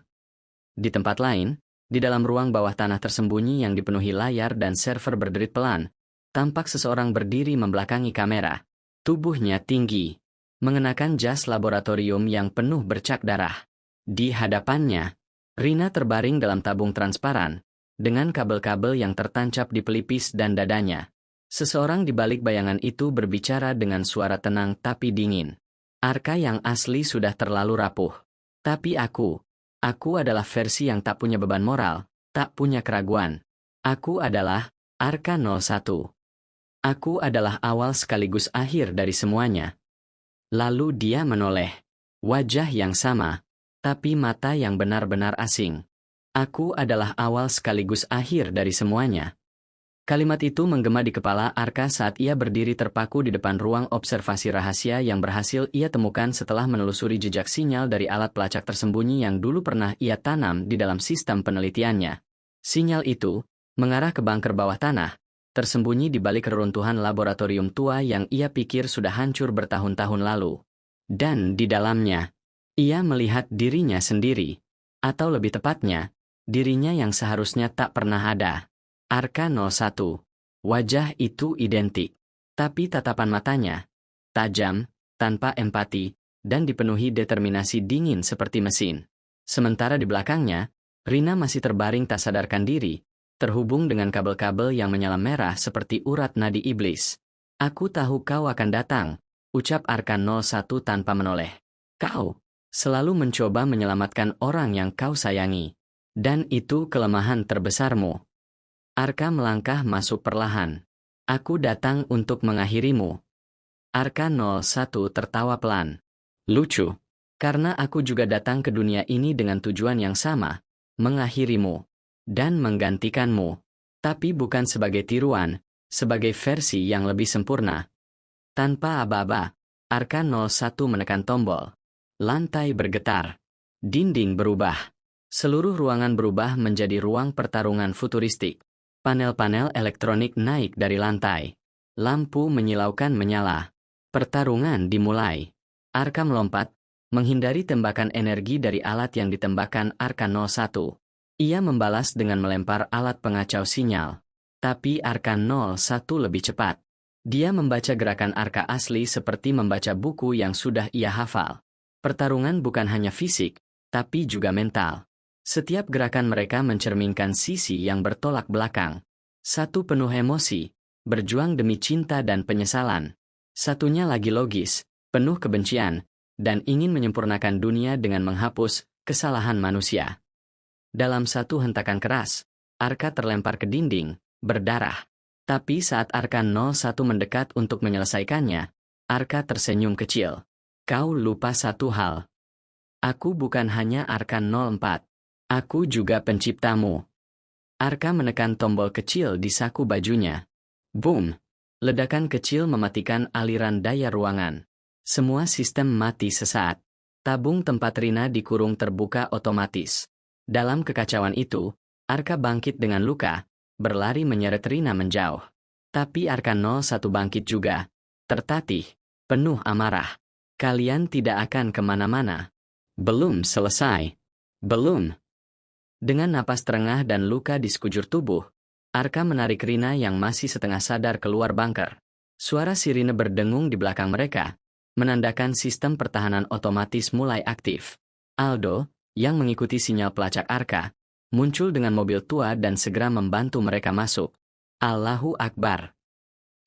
Di tempat lain, di dalam ruang bawah tanah tersembunyi yang dipenuhi layar dan server berderit pelan, tampak seseorang berdiri membelakangi kamera. Tubuhnya tinggi, mengenakan jas laboratorium yang penuh bercak darah. Di hadapannya, Rina terbaring dalam tabung transparan, dengan kabel-kabel yang tertancap di pelipis dan dadanya. Seseorang di balik bayangan itu berbicara dengan suara tenang tapi dingin. Arka yang asli sudah terlalu rapuh. Tapi aku adalah versi yang tak punya beban moral, tak punya keraguan. Aku adalah Arka 01. Aku adalah awal sekaligus akhir dari semuanya. Lalu dia menoleh. Wajah yang sama, tapi mata yang benar-benar asing. Aku adalah awal sekaligus akhir dari semuanya. Kalimat itu menggema di kepala Arka saat ia berdiri terpaku di depan ruang observasi rahasia yang berhasil ia temukan setelah menelusuri jejak sinyal dari alat pelacak tersembunyi yang dulu pernah ia tanam di dalam sistem penelitiannya. Sinyal itu mengarah ke bunker bawah tanah, tersembunyi di balik reruntuhan laboratorium tua yang ia pikir sudah hancur bertahun-tahun lalu. Dan di dalamnya, ia melihat dirinya sendiri, atau lebih tepatnya, dirinya yang seharusnya tak pernah ada. Arka 01. Wajah itu identik. Tapi tatapan matanya, tajam, tanpa empati, dan dipenuhi determinasi dingin seperti mesin. Sementara di belakangnya, Rina masih terbaring tak sadarkan diri, terhubung dengan kabel-kabel yang menyala merah seperti urat nadi iblis. Aku tahu kau akan datang, ucap Arka 01 tanpa menoleh. Kau selalu mencoba menyelamatkan orang yang kau sayangi. Dan itu kelemahan terbesarmu. Arka melangkah masuk perlahan. Aku datang untuk mengakhirimu. Arka 01 tertawa pelan. Lucu. Karena aku juga datang ke dunia ini dengan tujuan yang sama, mengakhirimu. Dan menggantikanmu. Tapi bukan sebagai tiruan, sebagai versi yang lebih sempurna. Tanpa aba-aba, Arka 01 menekan tombol. Lantai bergetar. Dinding berubah. Seluruh ruangan berubah menjadi ruang pertarungan futuristik. Panel-panel elektronik naik dari lantai. Lampu menyilaukan menyala. Pertarungan dimulai. Arka melompat, menghindari tembakan energi dari alat yang ditembakkan Arka 01. Ia membalas dengan melempar alat pengacau sinyal. Tapi Arka 01 lebih cepat. Dia membaca gerakan Arka asli seperti membaca buku yang sudah ia hafal. Pertarungan bukan hanya fisik, tapi juga mental. Setiap gerakan mereka mencerminkan sisi yang bertolak belakang. Satu penuh emosi, berjuang demi cinta dan penyesalan. Satunya lagi logis, penuh kebencian, dan ingin menyempurnakan dunia dengan menghapus kesalahan manusia. Dalam satu hentakan keras, Arka terlempar ke dinding, berdarah. Tapi saat Arka 01 mendekat untuk menyelesaikannya, Arka tersenyum kecil. Kau lupa satu hal. Aku bukan hanya Arka 04. Aku juga penciptamu. Arka menekan tombol kecil di saku bajunya. Boom! Ledakan kecil mematikan aliran daya ruangan. Semua sistem mati sesaat. Tabung tempat Rina dikurung terbuka otomatis. Dalam kekacauan itu, Arka bangkit dengan luka, berlari menyeret Rina menjauh. Tapi Arka 01 bangkit juga. Tertatih, penuh amarah. Kalian tidak akan kemana-mana. Belum selesai. Belum. Dengan napas terengah dan luka di sekujur tubuh, Arka menarik Rina yang masih setengah sadar keluar bunker. Suara sirine berdengung di belakang mereka, menandakan sistem pertahanan otomatis mulai aktif. Aldo, yang mengikuti sinyal pelacak Arka, muncul dengan mobil tua dan segera membantu mereka masuk. Allahu Akbar.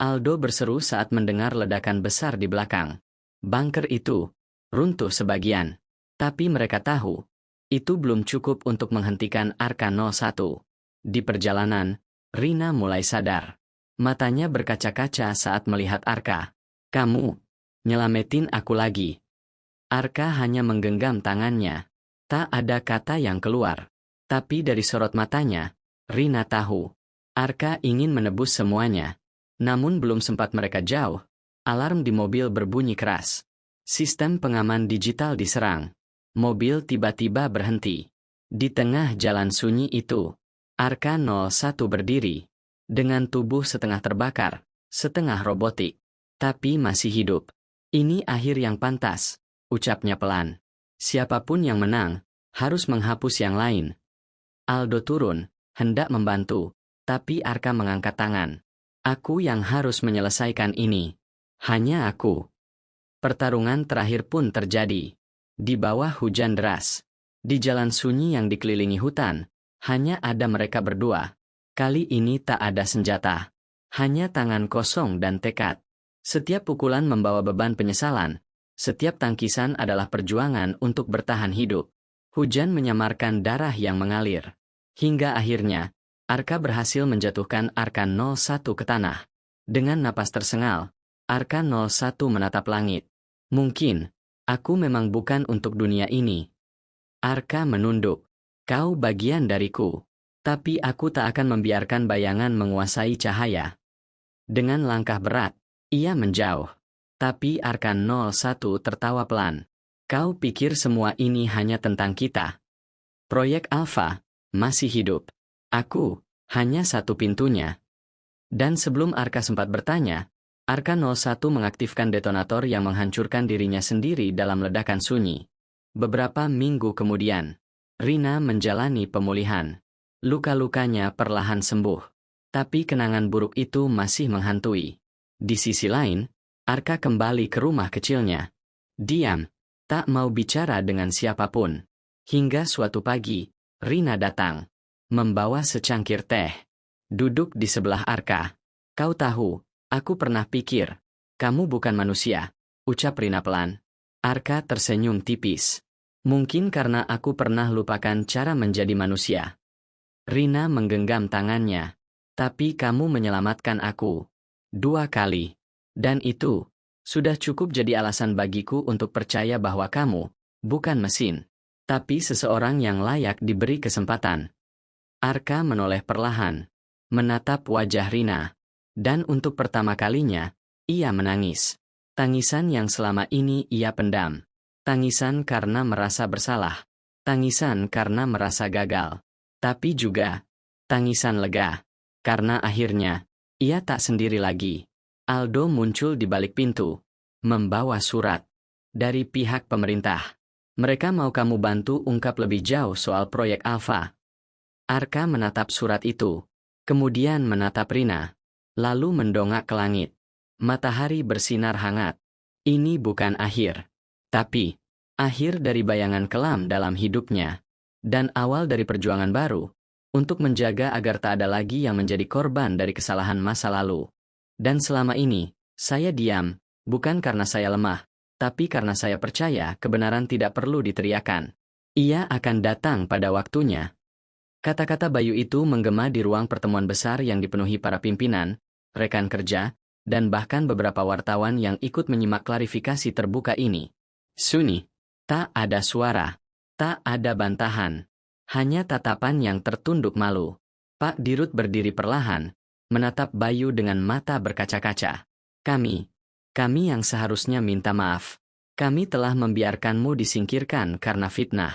Aldo berseru saat mendengar ledakan besar di belakang. Bunker itu runtuh sebagian. Tapi mereka tahu, itu belum cukup untuk menghentikan Arka 01. Di perjalanan, Rina mulai sadar. Matanya berkaca-kaca saat melihat Arka. Kamu nyelamatin aku lagi. Arka hanya menggenggam tangannya. Tak ada kata yang keluar. Tapi dari sorot matanya, Rina tahu. Arka ingin menebus semuanya. Namun belum sempat mereka jauh, alarm di mobil berbunyi keras. Sistem pengaman digital diserang. Mobil tiba-tiba berhenti. Di tengah jalan sunyi itu, Arka 01 berdiri, dengan tubuh setengah terbakar, setengah robotik, tapi masih hidup. Ini akhir yang pantas, ucapnya pelan. Siapapun yang menang, harus menghapus yang lain. Aldo turun, hendak membantu, tapi Arka mengangkat tangan. Aku yang harus menyelesaikan ini. Hanya aku. Pertarungan terakhir pun terjadi. Di bawah hujan deras. Di jalan sunyi yang dikelilingi hutan, hanya ada mereka berdua. Kali ini tak ada senjata. Hanya tangan kosong dan tekad. Setiap pukulan membawa beban penyesalan. Setiap tangkisan adalah perjuangan untuk bertahan hidup. Hujan menyamarkan darah yang mengalir. Hingga akhirnya, Arka berhasil menjatuhkan Arka 01 ke tanah. Dengan napas tersengal, Arka 01 menatap langit. Mungkin, aku memang bukan untuk dunia ini. Arka menunduk. Kau bagian dariku. Tapi aku tak akan membiarkan bayangan menguasai cahaya. Dengan langkah berat, ia menjauh. Tapi Arka 01 tertawa pelan. Kau pikir semua ini hanya tentang kita? Proyek Alpha masih hidup. Aku hanya satu pintunya. Dan sebelum Arka sempat bertanya, Arka 01 mengaktifkan detonator yang menghancurkan dirinya sendiri dalam ledakan sunyi. Beberapa minggu kemudian, Rina menjalani pemulihan. Luka-lukanya perlahan sembuh. Tapi kenangan buruk itu masih menghantui. Di sisi lain, Arka kembali ke rumah kecilnya. Diam, tak mau bicara dengan siapapun. Hingga suatu pagi, Rina datang. Membawa secangkir teh. Duduk di sebelah Arka. Kau tahu, aku pernah pikir, kamu bukan manusia, ucap Rina pelan. Arka tersenyum tipis. Mungkin karena aku pernah lupakan cara menjadi manusia. Rina menggenggam tangannya. Tapi kamu menyelamatkan aku. 2 kali. Dan itu, sudah cukup jadi alasan bagiku untuk percaya bahwa kamu, bukan mesin, tapi seseorang yang layak diberi kesempatan. Arka menoleh perlahan, menatap wajah Rina. Dan untuk pertama kalinya, ia menangis. Tangisan yang selama ini ia pendam. Tangisan karena merasa bersalah. Tangisan karena merasa gagal. Tapi juga, tangisan lega. Karena akhirnya, ia tak sendiri lagi. Aldo muncul di balik pintu. Membawa surat. Dari pihak pemerintah. Mereka mau kamu bantu ungkap lebih jauh soal proyek Alpha. Arka menatap surat itu. Kemudian menatap Rina. Lalu mendongak ke langit. Matahari bersinar hangat. Ini bukan akhir. Tapi, akhir dari bayangan kelam dalam hidupnya. Dan awal dari perjuangan baru. Untuk menjaga agar tak ada lagi yang menjadi korban dari kesalahan masa lalu. Dan selama ini, saya diam, bukan karena saya lemah, tapi karena saya percaya kebenaran tidak perlu diteriakan. Ia akan datang pada waktunya. Kata-kata Bayu itu menggema di ruang pertemuan besar yang dipenuhi para pimpinan, rekan kerja, dan bahkan beberapa wartawan yang ikut menyimak klarifikasi terbuka ini. Sunyi. Tak ada suara. Tak ada bantahan. Hanya tatapan yang tertunduk malu. Pak Dirut berdiri perlahan, menatap Bayu dengan mata berkaca-kaca. Kami yang seharusnya minta maaf. Kami telah membiarkanmu disingkirkan karena fitnah.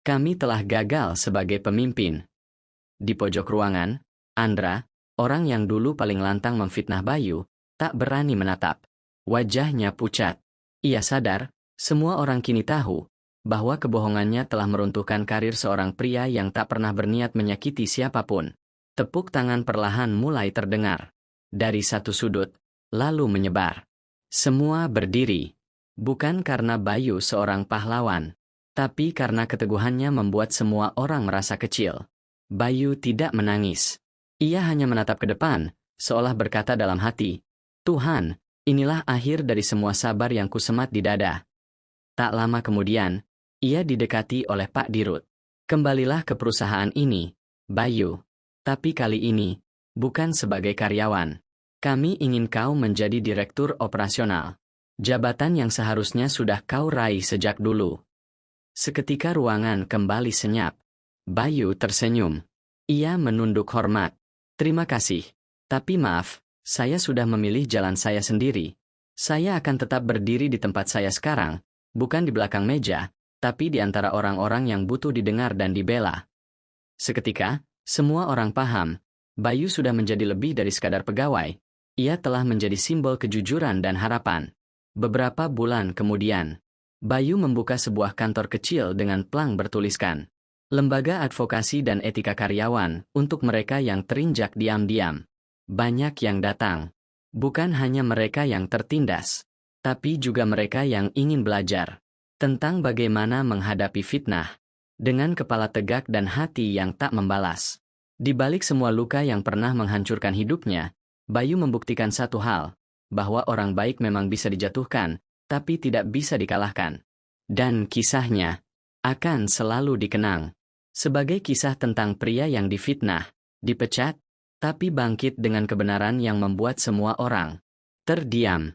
Kami telah gagal sebagai pemimpin. Di pojok ruangan, Andra, orang yang dulu paling lantang memfitnah Bayu, tak berani menatap. Wajahnya pucat. Ia sadar, semua orang kini tahu, bahwa kebohongannya telah meruntuhkan karir seorang pria yang tak pernah berniat menyakiti siapapun. Tepuk tangan perlahan mulai terdengar. Dari satu sudut, lalu menyebar. Semua berdiri. Bukan karena Bayu seorang pahlawan, tapi karena keteguhannya membuat semua orang merasa kecil. Bayu tidak menangis. Ia hanya menatap ke depan, seolah berkata dalam hati, Tuhan, inilah akhir dari semua sabar yang kusemat di dada. Tak lama kemudian, ia didekati oleh Pak Dirut. Kembalilah ke perusahaan ini, Bayu. Tapi kali ini, bukan sebagai karyawan. Kami ingin kau menjadi direktur operasional. Jabatan yang seharusnya sudah kau raih sejak dulu. Seketika ruangan kembali senyap. Bayu tersenyum. Ia menunduk hormat. Terima kasih. Tapi maaf, saya sudah memilih jalan saya sendiri. Saya akan tetap berdiri di tempat saya sekarang, bukan di belakang meja, tapi di antara orang-orang yang butuh didengar dan dibela. Seketika, semua orang paham, Bayu sudah menjadi lebih dari sekadar pegawai. Ia telah menjadi simbol kejujuran dan harapan. Beberapa bulan kemudian, Bayu membuka sebuah kantor kecil dengan plang bertuliskan Lembaga Advokasi dan Etika Karyawan untuk mereka yang terinjak diam-diam. Banyak yang datang. Bukan hanya mereka yang tertindas, tapi juga mereka yang ingin belajar tentang bagaimana menghadapi fitnah dengan kepala tegak dan hati yang tak membalas. Di balik semua luka yang pernah menghancurkan hidupnya, Bayu membuktikan satu hal, bahwa orang baik memang bisa dijatuhkan, tapi tidak bisa dikalahkan. Dan kisahnya akan selalu dikenang sebagai kisah tentang pria yang difitnah, dipecat, tapi bangkit dengan kebenaran yang membuat semua orang terdiam.